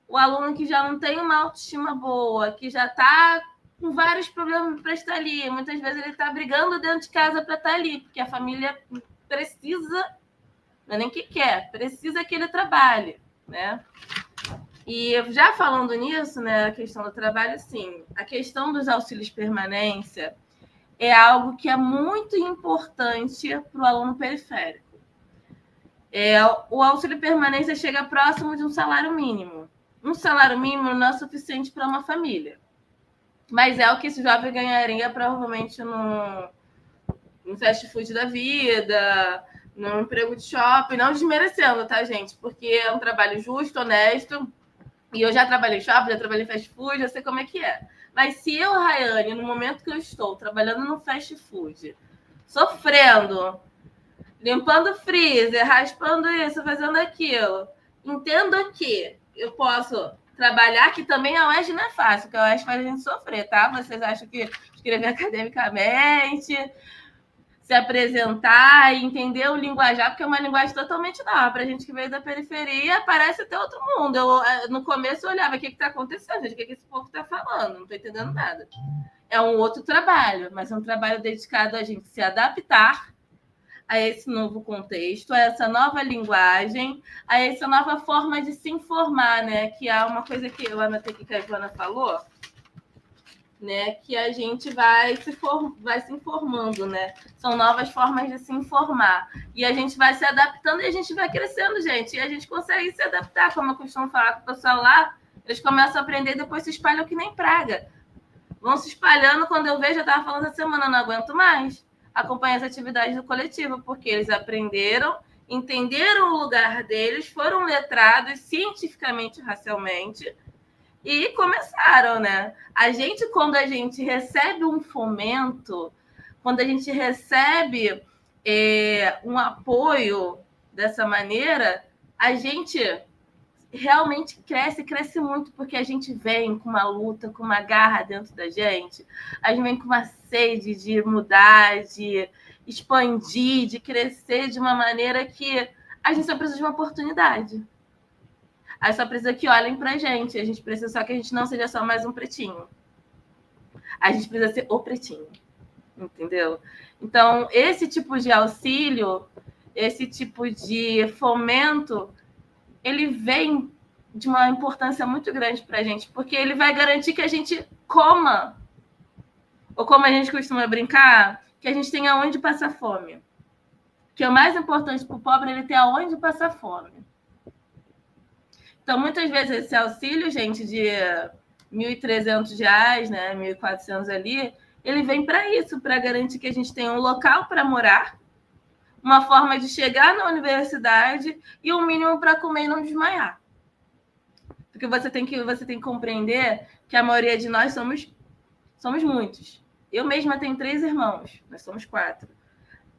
o aluno que já não tem uma autoestima boa, que já está com vários problemas para estar ali, muitas vezes ele está brigando dentro de casa para estar ali, porque a família precisa, não é nem que quer, precisa que ele trabalhe, né? E já falando nisso, né, a questão do trabalho, sim, a questão dos auxílios permanência é algo que é muito importante para o aluno periférico. O auxílio permanência chega próximo de um salário mínimo. Um salário mínimo não é suficiente para uma família, mas é o que esse jovem ganharia provavelmente no fast food da vida, no emprego de shopping, não desmerecendo, tá, gente? Porque é um trabalho justo, honesto. E eu já trabalhei em shopping, já trabalhei em fast food, já sei como é que é. Mas se eu, Rayane, no momento que eu estou trabalhando no fast food, sofrendo, limpando freezer, raspando isso, fazendo aquilo, entendo que eu posso trabalhar, que também a UERJ não é fácil, porque a UERJ faz a gente sofrer, tá? Vocês acham que escrever academicamente, se apresentar e entender o linguajar, porque é uma linguagem totalmente nova. Para a gente que veio da periferia, parece até outro mundo. No começo eu olhava, o que está acontecendo, gente? O que esse povo está falando? Não estou entendendo nada. É um outro trabalho, mas é um trabalho dedicado a gente se adaptar a esse novo contexto, a essa nova linguagem, a essa nova forma de se informar, né? Que é uma coisa que eu anotei que a Ivana falou, né, que a gente vai se informando, né? São novas formas de se informar. E a gente vai se adaptando e a gente vai crescendo, gente. E a gente consegue se adaptar, como eu costumo falar com o pessoal lá. Eles começam a aprender e depois se espalham que nem praga. Vão se espalhando, quando eu vejo, eu estava falando essa semana, não aguento mais acompanhar as atividades do coletivo, porque eles aprenderam, entenderam o lugar deles, foram letrados cientificamente, racialmente, e começaram, né? Quando a gente recebe um fomento, quando a gente recebe um apoio dessa maneira, a gente realmente cresce muito, porque a gente vem com uma luta, com uma garra dentro da gente, a gente vem com uma sede de mudar, de expandir, de crescer de uma maneira que a gente só precisa de uma oportunidade. Aí só precisa que olhem pra gente. A gente precisa só que a gente não seja só mais um pretinho. A gente precisa ser o pretinho. Entendeu? Então, esse tipo de auxílio, esse tipo de fomento, ele vem de uma importância muito grande pra gente, porque ele vai garantir que a gente coma. Ou como a gente costuma brincar, que a gente tenha onde passar fome. Que é o mais importante para o pobre, ele ter aonde passar fome. Então, muitas vezes, esse auxílio, gente, de R$ 1.300, né, R$ 1.400 ali, ele vem para isso, para garantir que a gente tenha um local para morar, uma forma de chegar na universidade e um mínimo para comer e não desmaiar. Porque você tem que compreender que a maioria de nós somos muitos. Eu mesma tenho 3 irmãos, nós somos 4.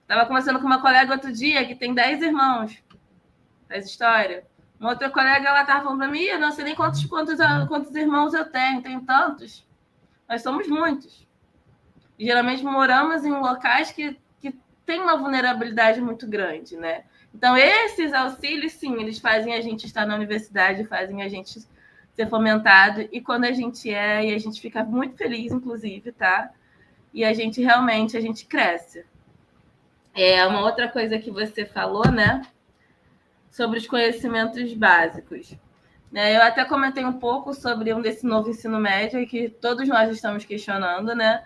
Estava conversando com uma colega outro dia que tem 10 irmãos. Faz história. Uma outra colega, ela estava falando para mim, eu não sei nem quantos irmãos eu tenho tantos. Nós somos muitos. E, geralmente moramos em locais que tem uma vulnerabilidade muito grande, né? Então, esses auxílios, sim, eles fazem a gente estar na universidade, fazem a gente ser fomentado, e quando a gente e a gente fica muito feliz, inclusive, tá? E a gente realmente, a gente cresce. Uma outra coisa que você falou, né? Sobre os conhecimentos básicos. Eu até comentei um pouco sobre desse novo ensino médio, que todos nós estamos questionando, né?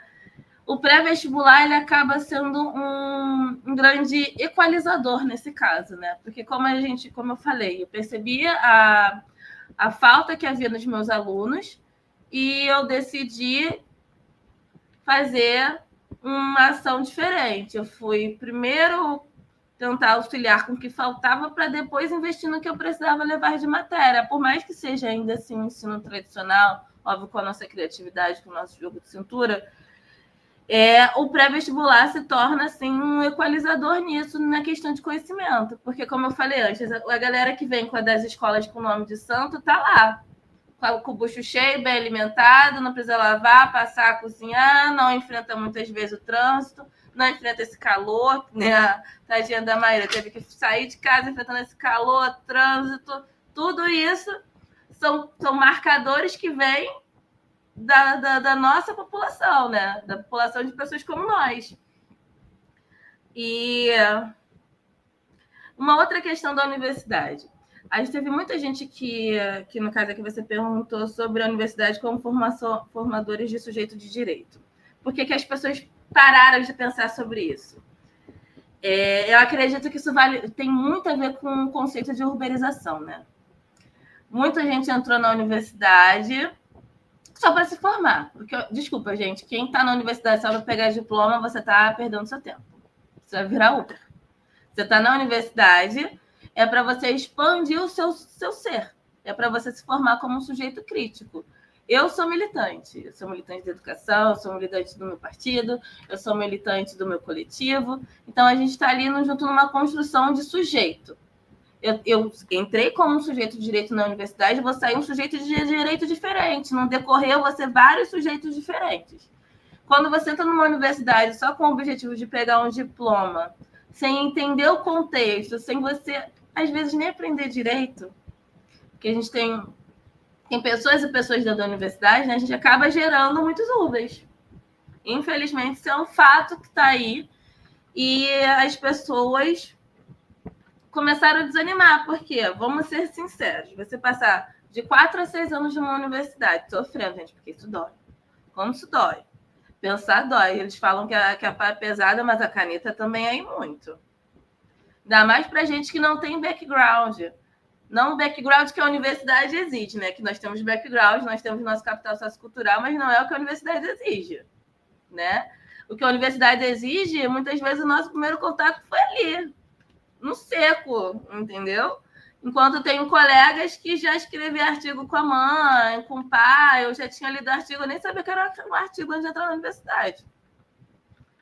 O pré-vestibular ele acaba sendo um grande equalizador nesse caso, né? Porque como eu falei, eu percebia a falta que havia nos meus alunos e eu decidi fazer uma ação diferente. Eu fui primeiro tentar auxiliar com o que faltava para depois investir no que eu precisava levar de matéria. Por mais que seja ainda assim um ensino tradicional, óbvio, com a nossa criatividade, com o nosso jogo de cintura, o pré-vestibular se torna assim, um equalizador nisso, na questão de conhecimento. Porque, como eu falei antes, a galera que vem das escolas com nome de santo está lá, com o bucho cheio, bem alimentado, não precisa lavar, passar, cozinhar, não enfrenta muitas vezes o trânsito, não enfrenta esse calor, né? A tadinha da Maíra teve que sair de casa enfrentando esse calor, trânsito, tudo isso são marcadores que vêm da nossa população, né? Da população de pessoas como nós. E uma outra questão da universidade. A gente teve muita gente que no caso aqui você perguntou sobre a universidade como formadores de sujeito de direito. Por que as pessoas pararam de pensar sobre isso? Eu acredito que isso tem muito a ver com o conceito de urbanização, né? Muita gente entrou na universidade só para se formar. Porque, desculpa, gente, quem está na universidade só para pegar diploma, você está perdendo seu tempo. Você vai virar Uber. Você está na universidade, é para você expandir o seu ser. É para você se formar como um sujeito crítico. Eu sou militante de educação, eu sou militante do meu partido, eu sou militante do meu coletivo. Então, a gente está ali junto numa construção de sujeito. Eu entrei como um sujeito de direito na universidade, vou sair um sujeito de direito diferente. No decorrer, eu vou ser vários sujeitos diferentes. Quando você entra numa universidade só com o objetivo de pegar um diploma, sem entender o contexto, sem você, às vezes, nem aprender direito, porque a gente tem pessoas e pessoas dentro da universidade, né? A gente acaba gerando muitos Ubers. Infelizmente, isso é um fato que está aí. E as pessoas começaram a desanimar, porque, vamos ser sinceros, você passar de 4 a 6 anos numa universidade sofrendo, gente, porque isso dói. Como isso dói? Pensar dói. Eles falam que a pá é pesada, mas a caneta também é muito. Ainda mais para gente que não tem background. Não o background que a universidade exige, né? Que nós temos background, nós temos nosso capital sociocultural, mas não é o que a universidade exige, né? O que a universidade exige, muitas vezes, o nosso primeiro contato foi ali, no seco, entendeu? Enquanto tenho colegas que já escrevi artigo com a mãe, com o pai, eu já tinha lido artigo, eu nem sabia que era um artigo antes de entrar na universidade.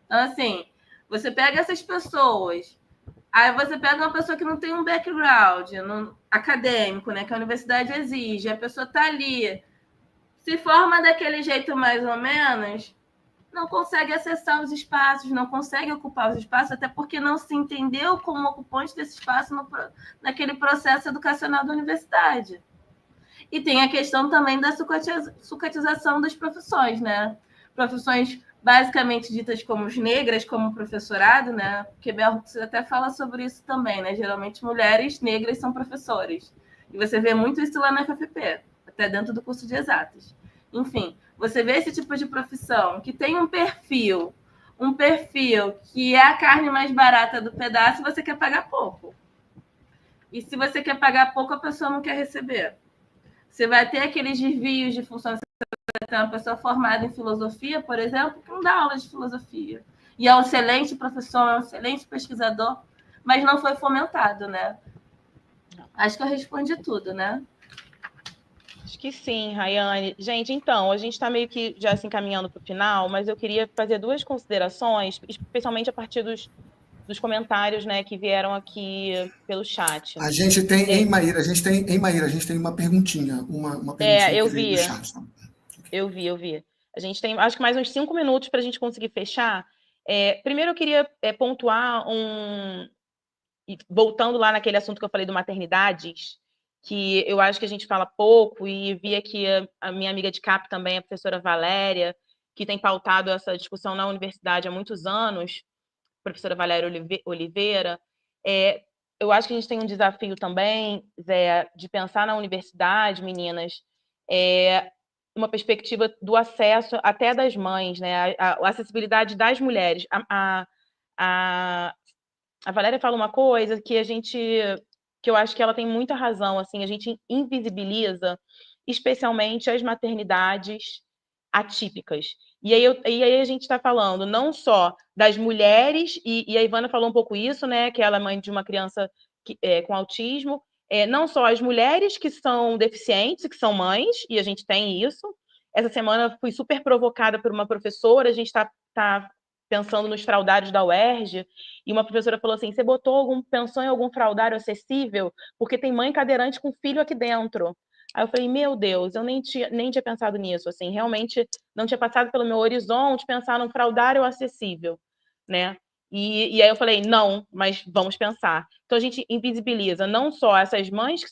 Então, assim, você pega essas pessoas, aí você pega uma pessoa que não tem um background acadêmico, né, que a universidade exige, a pessoa está ali, se forma daquele jeito mais ou menos, não consegue acessar os espaços, não consegue ocupar os espaços, até porque não se entendeu como ocupante desse espaço naquele processo educacional da universidade. E tem a questão também da sucatização das profissões, né? Profissões basicamente ditas como negras, como professorado, né? Porque Bell Hooks até fala sobre isso também, né? Geralmente mulheres negras são professores. E você vê muito isso lá na FFP, até dentro do curso de exatas. Enfim, você vê esse tipo de profissão que tem um perfil que é a carne mais barata do pedaço e você quer pagar pouco. E se você quer pagar pouco, a pessoa não quer receber. Você vai ter aqueles desvios de função. Você vai ter uma pessoa formada em filosofia, por exemplo, que não dá aula de filosofia. E é um excelente professor, é um excelente pesquisador, mas não foi fomentado, né? Acho que eu respondi tudo, né? Acho que sim, Rayane. Gente, então, a gente está meio que já se encaminhando para o final, mas eu queria fazer 2 considerações, especialmente a partir dos dos comentários, né, que vieram aqui pelo chat. A gente tem, em Maíra, a gente tem uma perguntinha, uma perguntinha eu que veio vi. do chat. Eu vi. A gente tem, acho que mais uns 5 minutos para a gente conseguir fechar. Primeiro, eu queria pontuar voltando lá naquele assunto que eu falei do maternidades, que eu acho que a gente fala pouco, e vi aqui a minha amiga de CAP também, a professora Valéria, que tem pautado essa discussão na universidade há muitos anos, professora Valéria Oliveira. Eu acho que a gente tem um desafio também, Zé, de pensar na universidade, meninas, uma perspectiva do acesso até das mães, né? A acessibilidade das mulheres. A Valéria fala uma coisa que eu acho que ela tem muita razão, assim, a gente invisibiliza especialmente as maternidades atípicas. E aí a gente está falando não só das mulheres, e a Ivana falou um pouco isso, né, que ela é mãe de uma criança com autismo, não só as mulheres que são deficientes, que são mães, e a gente tem isso. Essa semana fui super provocada por uma professora, a gente está pensando nos fraudários da UERJ, e uma professora falou assim, você pensou em algum fraudário acessível? Porque tem mãe cadeirante com filho aqui dentro. Aí eu falei, meu Deus, eu nem tinha pensado nisso, assim, realmente não tinha passado pelo meu horizonte pensar num fraudário acessível, né? E aí eu falei, não, mas vamos pensar. Então a gente invisibiliza não só essas mães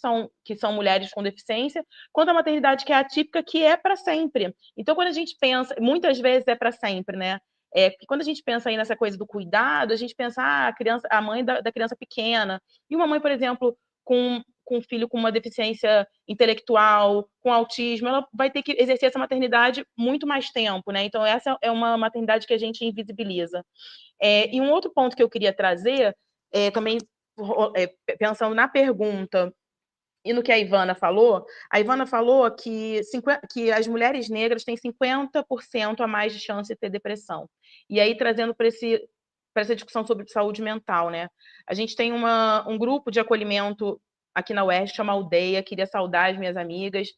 que são mulheres com deficiência, quanto a maternidade que é atípica, que é para sempre. Então quando a gente pensa, muitas vezes é para sempre, né? Porque quando a gente pensa aí nessa coisa do cuidado, a gente pensa a mãe da criança pequena. E uma mãe, por exemplo, com um filho com uma deficiência intelectual, com autismo, ela vai ter que exercer essa maternidade muito mais tempo, né? Então, essa é uma maternidade que a gente invisibiliza. E um outro ponto que eu queria trazer, também pensando na pergunta e no que a Ivana falou que as mulheres negras têm 50% a mais de chance de ter depressão. E aí, trazendo para essa discussão sobre saúde mental, né? A gente tem um grupo de acolhimento aqui na UERJ, chama Aldeia, queria saudar as minhas amigas,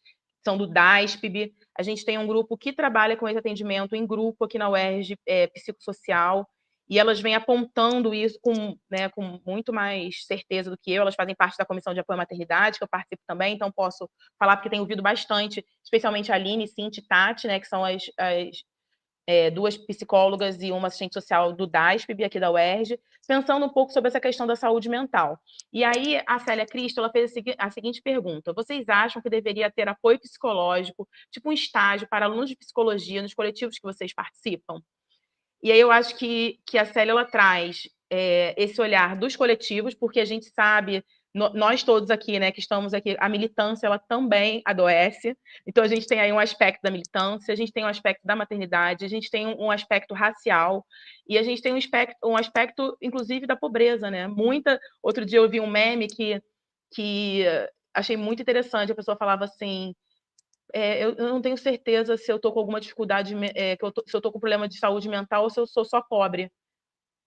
são do DASPB. A gente tem um grupo que trabalha com esse atendimento em grupo aqui na UERJ, psicossocial, e elas vêm apontando isso com muito mais certeza do que eu. Elas fazem parte da Comissão de Apoio à Maternidade, que eu participo também, então posso falar porque tenho ouvido bastante, especialmente a Aline, Cinti e Tati, né, que são as duas psicólogas e uma assistente social do DASPB, aqui da UERJ, pensando um pouco sobre essa questão da saúde mental. E aí a Célia Cristo ela fez a seguinte pergunta: vocês acham que deveria ter apoio psicológico, tipo um estágio para alunos de psicologia nos coletivos que vocês participam? E aí eu acho que a Célia ela traz esse olhar dos coletivos, porque a gente sabe, nós todos aqui, né, que estamos aqui, a militância ela também adoece, então a gente tem aí um aspecto da militância, a gente tem um aspecto da maternidade, a gente tem um aspecto racial, e a gente tem um aspecto inclusive, da pobreza, né? Outro dia eu vi um meme que achei muito interessante, a pessoa falava assim, eu não tenho certeza se eu estou com alguma dificuldade, se eu estou com problema de saúde mental ou se eu sou só pobre.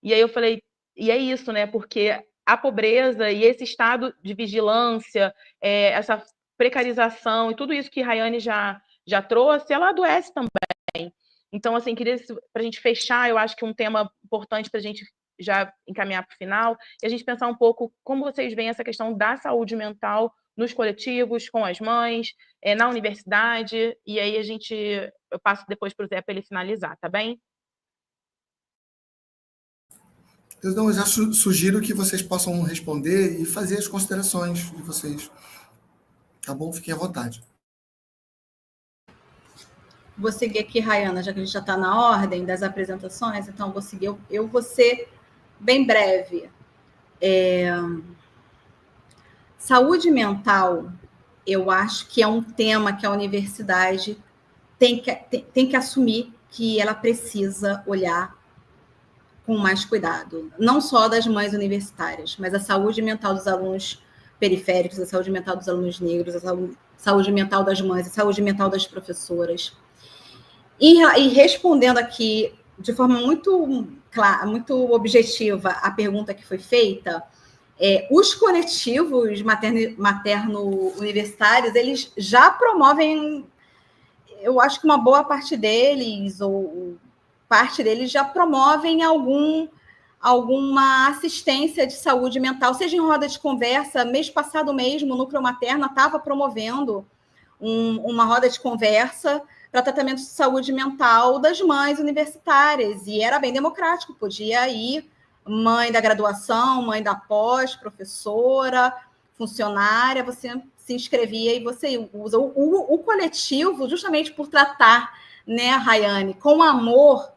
E aí eu falei, e é isso, né? Porque a pobreza e esse estado de vigilância, essa precarização e tudo isso que Rayane já trouxe, ela adoece também. Então, assim, queria, para a gente fechar, eu acho que um tema importante para a gente já encaminhar para o final, e a gente pensar um pouco como vocês veem essa questão da saúde mental nos coletivos, com as mães, na universidade, e aí eu passo depois para o Zé para ele finalizar, tá bem? Eu já sugiro que vocês possam responder e fazer as considerações de vocês. Tá bom? Fiquem à vontade. Vou seguir aqui, Rayana, já que a gente já está na ordem das apresentações, então vou seguir. Eu vou ser bem breve. Saúde mental, eu acho que é um tema que a universidade tem que assumir que ela precisa olhar com mais cuidado. Não só das mães universitárias, mas a saúde mental dos alunos periféricos, a saúde mental dos alunos negros, a saúde mental das mães, a saúde mental das professoras. E respondendo aqui de forma muito clara, muito objetiva a pergunta que foi feita, os coletivos materno-universitários, eles já promovem, eu acho que uma boa parte deles, ou parte deles já promovem alguma assistência de saúde mental, seja em roda de conversa. Mês passado mesmo, o Núcleo Materna estava promovendo uma roda de conversa para tratamento de saúde mental das mães universitárias, e era bem democrático, podia ir mãe da graduação, mãe da pós, professora, funcionária, você se inscrevia e você usa. O coletivo, justamente por tratar, né, Rayane, com amor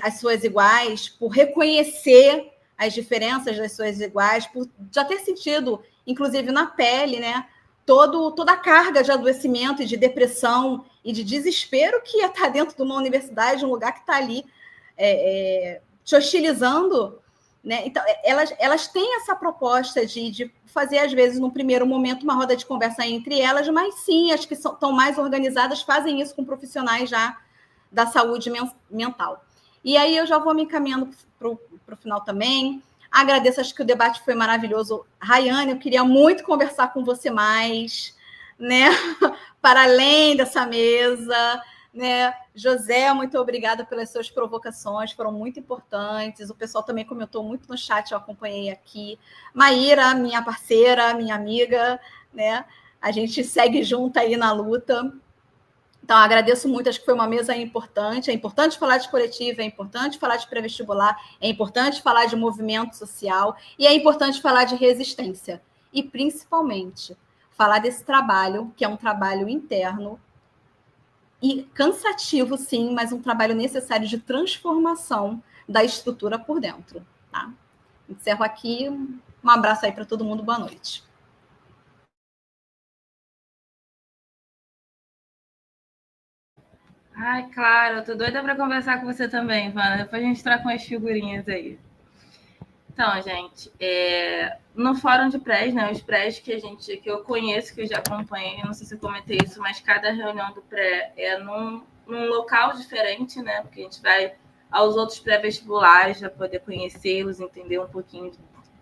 as suas iguais, por reconhecer as diferenças das suas iguais, por já ter sentido, inclusive na pele, né, toda a carga de adoecimento e de depressão e de desespero que está dentro de uma universidade, um lugar que está ali te hostilizando, né? Então, elas têm essa proposta de fazer, às vezes, num primeiro momento, uma roda de conversa entre elas, mas sim, as que estão mais organizadas fazem isso com profissionais já da saúde mental. E aí eu já vou me encaminhando para o final também. Agradeço, acho que o debate foi maravilhoso. Rayane, eu queria muito conversar com você mais, né? Para além dessa mesa, né? José, muito obrigada pelas suas provocações, foram muito importantes. O pessoal também comentou muito no chat, eu acompanhei aqui. Maíra, minha parceira, minha amiga, né? A gente segue junto aí na luta. Então, agradeço muito, acho que foi uma mesa importante. É importante falar de coletivo, é importante falar de pré-vestibular, é importante falar de movimento social e é importante falar de resistência. E, principalmente, falar desse trabalho, que é um trabalho interno e cansativo, sim, mas um trabalho necessário de transformação da estrutura por dentro. Tá? Encerro aqui. Um abraço aí para todo mundo. Boa noite. Ai, claro, eu tô doida para conversar com você também, Ivana. Depois a gente troca umas figurinhas aí. Então, gente, no fórum de prés, né, os prés que eu conheço, que eu já acompanhei, não sei se eu comentei isso, mas cada reunião do pré é num local diferente, né, porque a gente vai aos outros pré-vestibulares para poder conhecê-los, entender um pouquinho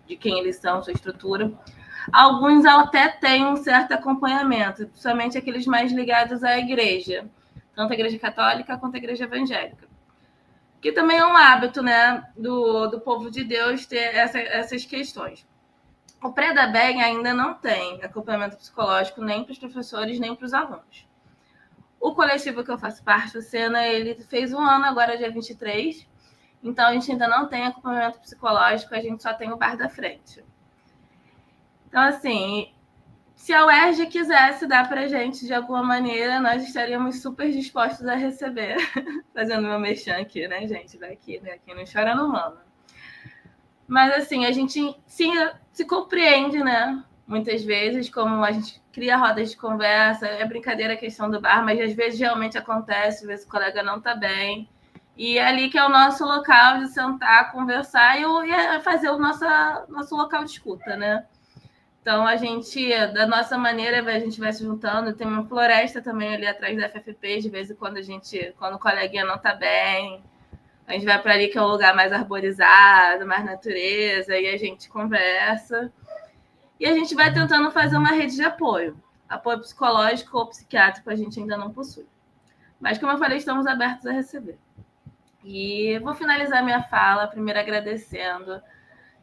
de quem eles são, sua estrutura. Alguns até têm um certo acompanhamento, principalmente aqueles mais ligados à igreja, tanto a igreja católica quanto a igreja evangélica. Que também é um hábito, né, do povo de Deus ter essas questões. O pré-da-bem ainda não tem acompanhamento psicológico nem para os professores, nem para os alunos. O coletivo que eu faço parte, o Sena, ele fez 1 ano agora, dia 23, então a gente ainda não tem acompanhamento psicológico, a gente só tem o bar da frente. Então, assim, se a UERJ quisesse dar para a gente de alguma maneira, nós estaríamos super dispostos a receber. Fazendo meu merchan aqui, né, gente? Vai aqui, né? Quem não chora não mama. Mas, assim, a gente se compreende, né? Muitas vezes, como a gente cria rodas de conversa, é brincadeira a questão do bar, mas às vezes realmente acontece, às vezes o colega não está bem. E é ali que é o nosso local de sentar, conversar e fazer o nosso local de escuta, né? Então, a gente, da nossa maneira, a gente vai se juntando. Tem uma floresta também ali atrás da FFP, de vez em quando quando o coleguinha não está bem, a gente vai para ali que é um lugar mais arborizado, mais natureza, e a gente conversa. E a gente vai tentando fazer uma rede de apoio. Apoio psicológico ou psiquiátrico a gente ainda não possui. Mas, como eu falei, estamos abertos a receber. E vou finalizar minha fala, primeiro agradecendo.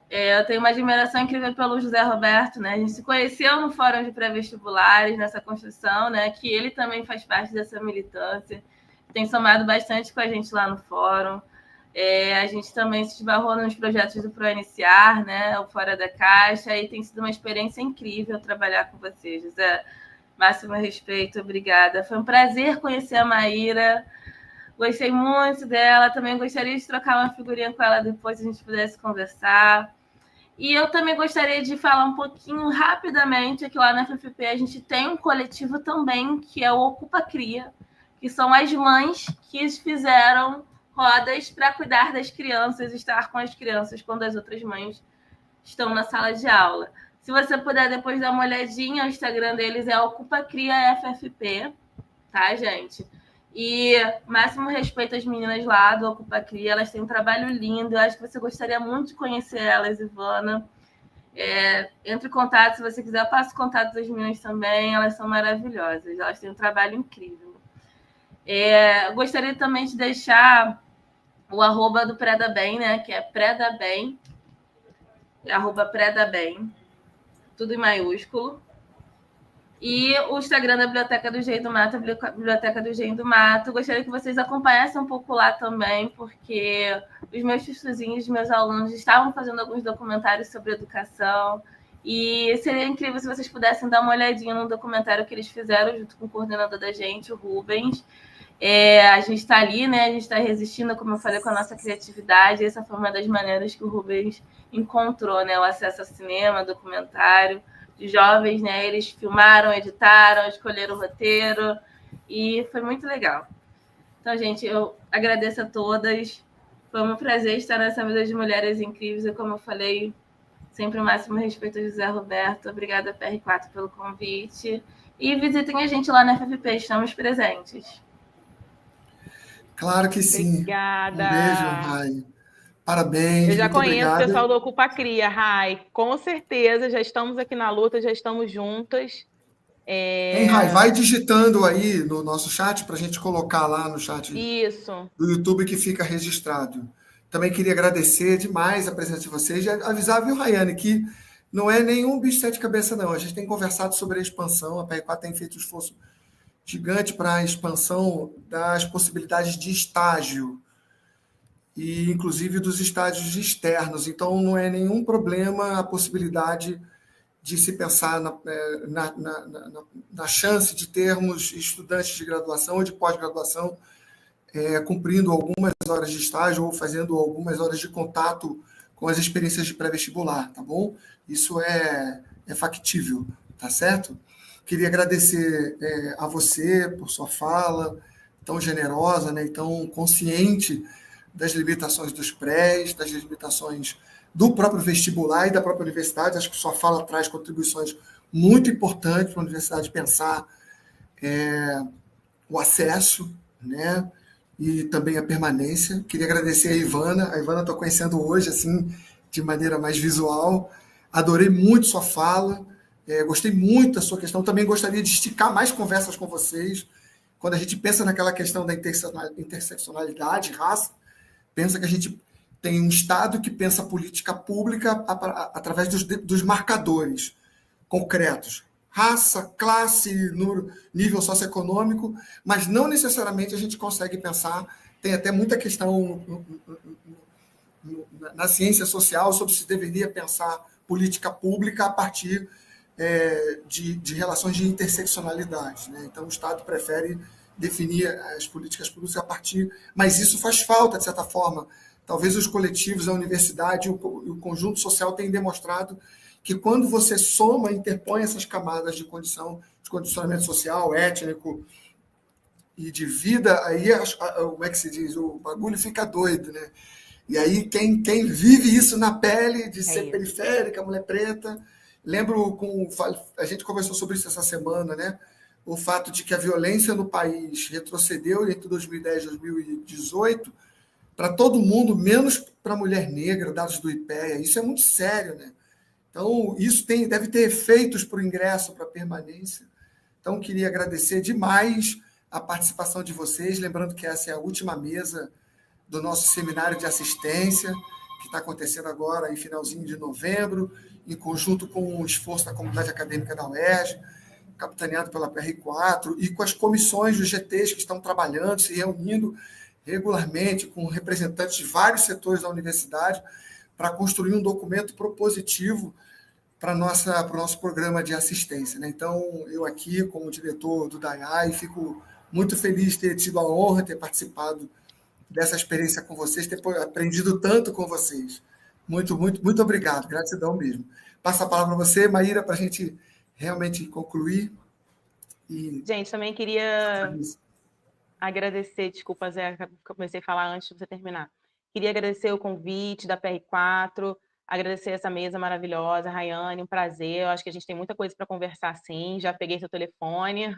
Eu tenho uma admiração incrível pelo José Roberto, né? A gente se conheceu no fórum de pré-vestibulares, nessa construção, né? Que ele também faz parte dessa militância, tem somado bastante com a gente lá no fórum. A gente também se esbarrou nos projetos do ProIniciar, né? O Fora da Caixa, e tem sido uma experiência incrível trabalhar com você, José. Máximo respeito, obrigada. Foi um prazer conhecer a Maíra. Gostei muito dela, também gostaria de trocar uma figurinha com ela depois, se a gente pudesse conversar. E eu também gostaria de falar um pouquinho rapidamente que lá na FFP a gente tem um coletivo também, que é o Ocupa Cria, que são as mães que fizeram rodas para cuidar das crianças, estar com as crianças quando as outras mães estão na sala de aula. Se você puder depois dar uma olhadinha, o Instagram deles é Ocupa Cria FFP, tá, gente? E máximo respeito às meninas lá do Ocupa Cria, elas têm um trabalho lindo, eu acho que você gostaria muito de conhecer elas, Ivana. Entre em contato, se você quiser, eu passo contato das meninas também, elas são maravilhosas, elas têm um trabalho incrível. Gostaria também de deixar o arroba do Predabem, né? Que é Predabem, arroba Predabem, tudo em maiúsculo. E o Instagram da Biblioteca do Engenho do Mato, Biblioteca do Engenho do Mato. Gostaria que vocês acompanhassem um pouco lá também, porque os meus estudantes, meus alunos, estavam fazendo alguns documentários sobre educação. E seria incrível se vocês pudessem dar uma olhadinha no documentário que eles fizeram junto com o coordenador da gente, o Rubens. A gente está ali, né? A gente está resistindo, como eu falei, com a nossa criatividade. Essa foi uma das maneiras que o Rubens encontrou, né? O acesso ao cinema, documentário. De jovens, né? Eles filmaram, editaram, escolheram o roteiro e foi muito legal. Então, gente, eu agradeço a todas. Foi um prazer estar nessa vida de mulheres incríveis e, como eu falei, sempre o máximo respeito a José Roberto. Obrigada, PR4, pelo convite. E visitem a gente lá na FFP, estamos presentes. Claro que sim. Obrigada. Um beijo, Rai. Parabéns, eu já muito conheço obrigado. O pessoal do Ocupa Cria, Rai. Com certeza, já estamos aqui na luta, já estamos juntas. Hein, Rai, vai digitando aí no nosso chat para a gente colocar lá no chat Isso. do YouTube que fica registrado. Também queria agradecer demais a presença de vocês e avisar, viu, Rayane, que não é nenhum bicho de sete cabeças, não. A gente tem conversado sobre a expansão, a PR4 tem feito um esforço gigante para a expansão das possibilidades de estágio e, inclusive, dos estágios externos. Então, não é nenhum problema a possibilidade de se pensar na chance de termos estudantes de graduação ou de pós-graduação cumprindo algumas horas de estágio ou fazendo algumas horas de contato com as experiências de pré-vestibular, tá bom? Isso é factível, tá certo? Queria agradecer a você por sua fala tão generosa, né, e tão consciente das limitações dos prés, das limitações do próprio vestibular e da própria universidade. Acho que sua fala traz contribuições muito importantes para a universidade pensar o acesso, né, e também a permanência. Queria agradecer a Ivana. A Ivana estou conhecendo hoje, assim, de maneira mais visual. Adorei muito sua fala, gostei muito da sua questão. Também gostaria de esticar mais conversas com vocês. Quando a gente pensa naquela questão da interseccionalidade, raça, pensa que a gente tem um Estado que pensa política pública através dos marcadores concretos. Raça, classe, nível socioeconômico, mas não necessariamente a gente consegue pensar. Tem até muita questão na ciência social sobre se deveria pensar política pública a partir de relações de interseccionalidade, né? Então, o Estado prefere definir as políticas públicas a partir... Mas isso faz falta, de certa forma. Talvez os coletivos, a universidade e o conjunto social tenham demonstrado que quando você soma, interpõe essas camadas de condicionamento social, étnico e de vida, aí, como é que se diz? O bagulho fica doido, né? E aí, quem vive isso na pele, de ser periférica, mulher preta... Lembro, a gente conversou sobre isso essa semana, né? O fato de que a violência no país retrocedeu entre 2010 e 2018 para todo mundo, menos para a mulher negra, dados do IPEA. Isso é muito sério, né? Então, isso deve ter efeitos para o ingresso, para a permanência. Então, queria agradecer demais a participação de vocês, lembrando que essa é a última mesa do nosso seminário de assistência, que está acontecendo agora em finalzinho de novembro, em conjunto com o esforço da comunidade acadêmica da UERJ, capitaneado pela PR4, e com as comissões dos GTs que estão trabalhando, se reunindo regularmente com representantes de vários setores da universidade para construir um documento propositivo para o nosso programa de assistência, né? Então, eu aqui, como diretor do DAIAI, fico muito feliz de ter tido a honra de ter participado dessa experiência com vocês, ter aprendido tanto com vocês. Muito, muito, muito obrigado. Gratidão mesmo. Passo a palavra para você, Maíra, para a gente realmente concluir. Gente, também queria agradecer, desculpa, Zé, comecei a falar antes de você terminar. Queria agradecer o convite da PR4, agradecer essa mesa maravilhosa, Rayane, um prazer. Eu acho que a gente tem muita coisa para conversar, sim. Já peguei seu telefone.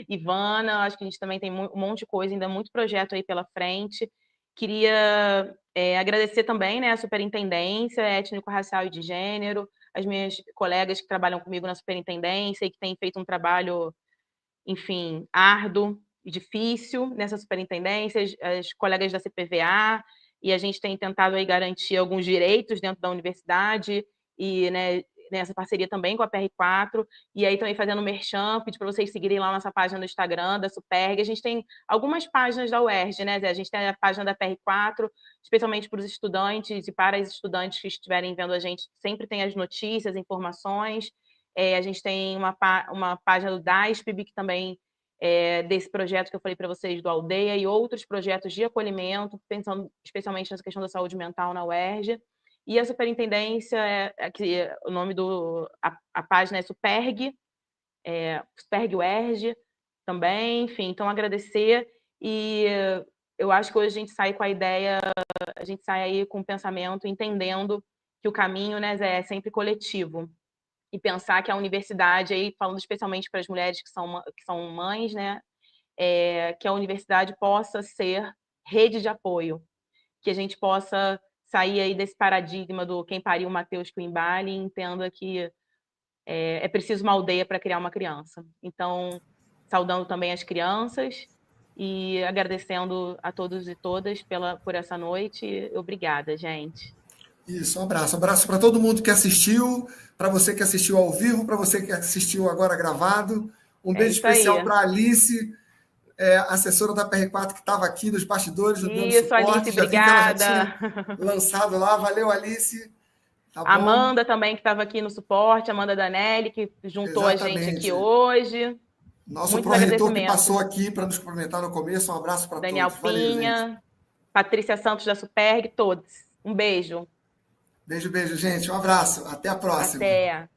Ivana, acho que a gente também tem um monte de coisa, ainda muito projeto aí pela frente. Queria agradecer também, né, a superintendência étnico-racial e de gênero, as minhas colegas que trabalham comigo na superintendência e que têm feito um trabalho, enfim, árduo difícil nessa superintendência, as colegas da CPVA, e a gente tem tentado aí garantir alguns direitos dentro da universidade, e, né, nessa parceria também com a PR4, e aí também fazendo merchan, pedir para vocês seguirem lá nossa página no Instagram, da Superg. A gente tem algumas páginas da UERJ, né, Zé? A gente tem a página da PR4, especialmente para os estudantes e para as estudantes que estiverem vendo a gente, sempre tem as notícias, informações. A gente tem uma página do DASPB, que também desse projeto que eu falei para vocês, do Aldeia, e outros projetos de acolhimento, pensando especialmente nessa questão da saúde mental na UERJ. E a superintendência, o nome a página é Superg, Superg UERJ também, enfim, então agradecer, e eu acho que hoje a gente sai com a ideia, a gente sai aí com o pensamento, entendendo que o caminho, né, Zé, é sempre coletivo, e pensar que a universidade, aí falando especialmente para as mulheres que são mães, né, que a universidade possa ser rede de apoio, que a gente possa sair aí desse paradigma do quem pariu o Mateus Quimbali e entenda que é preciso uma aldeia para criar uma criança. Então, saudando também as crianças e agradecendo a todos e todas por essa noite. Obrigada, gente. Isso, um abraço. Um abraço para todo mundo que assistiu, para você que assistiu ao vivo, para você que assistiu agora gravado. Um beijo especial para a Alice, assessora da PR4, que estava aqui nos bastidores, no dando suporte. Alice, já obrigada. Vi que ela já tinha lançado lá. Valeu, Alice. Tá a Amanda também, que estava aqui no suporte, Amanda Danelli, que juntou a gente aqui hoje. Nosso pró-reitor que passou aqui para nos cumprimentar no começo. Um abraço para todos. Daniel Pinha, valeu, Patrícia Santos da Superg, todos. Um beijo. Beijo, gente. Um abraço. Até a próxima. Até.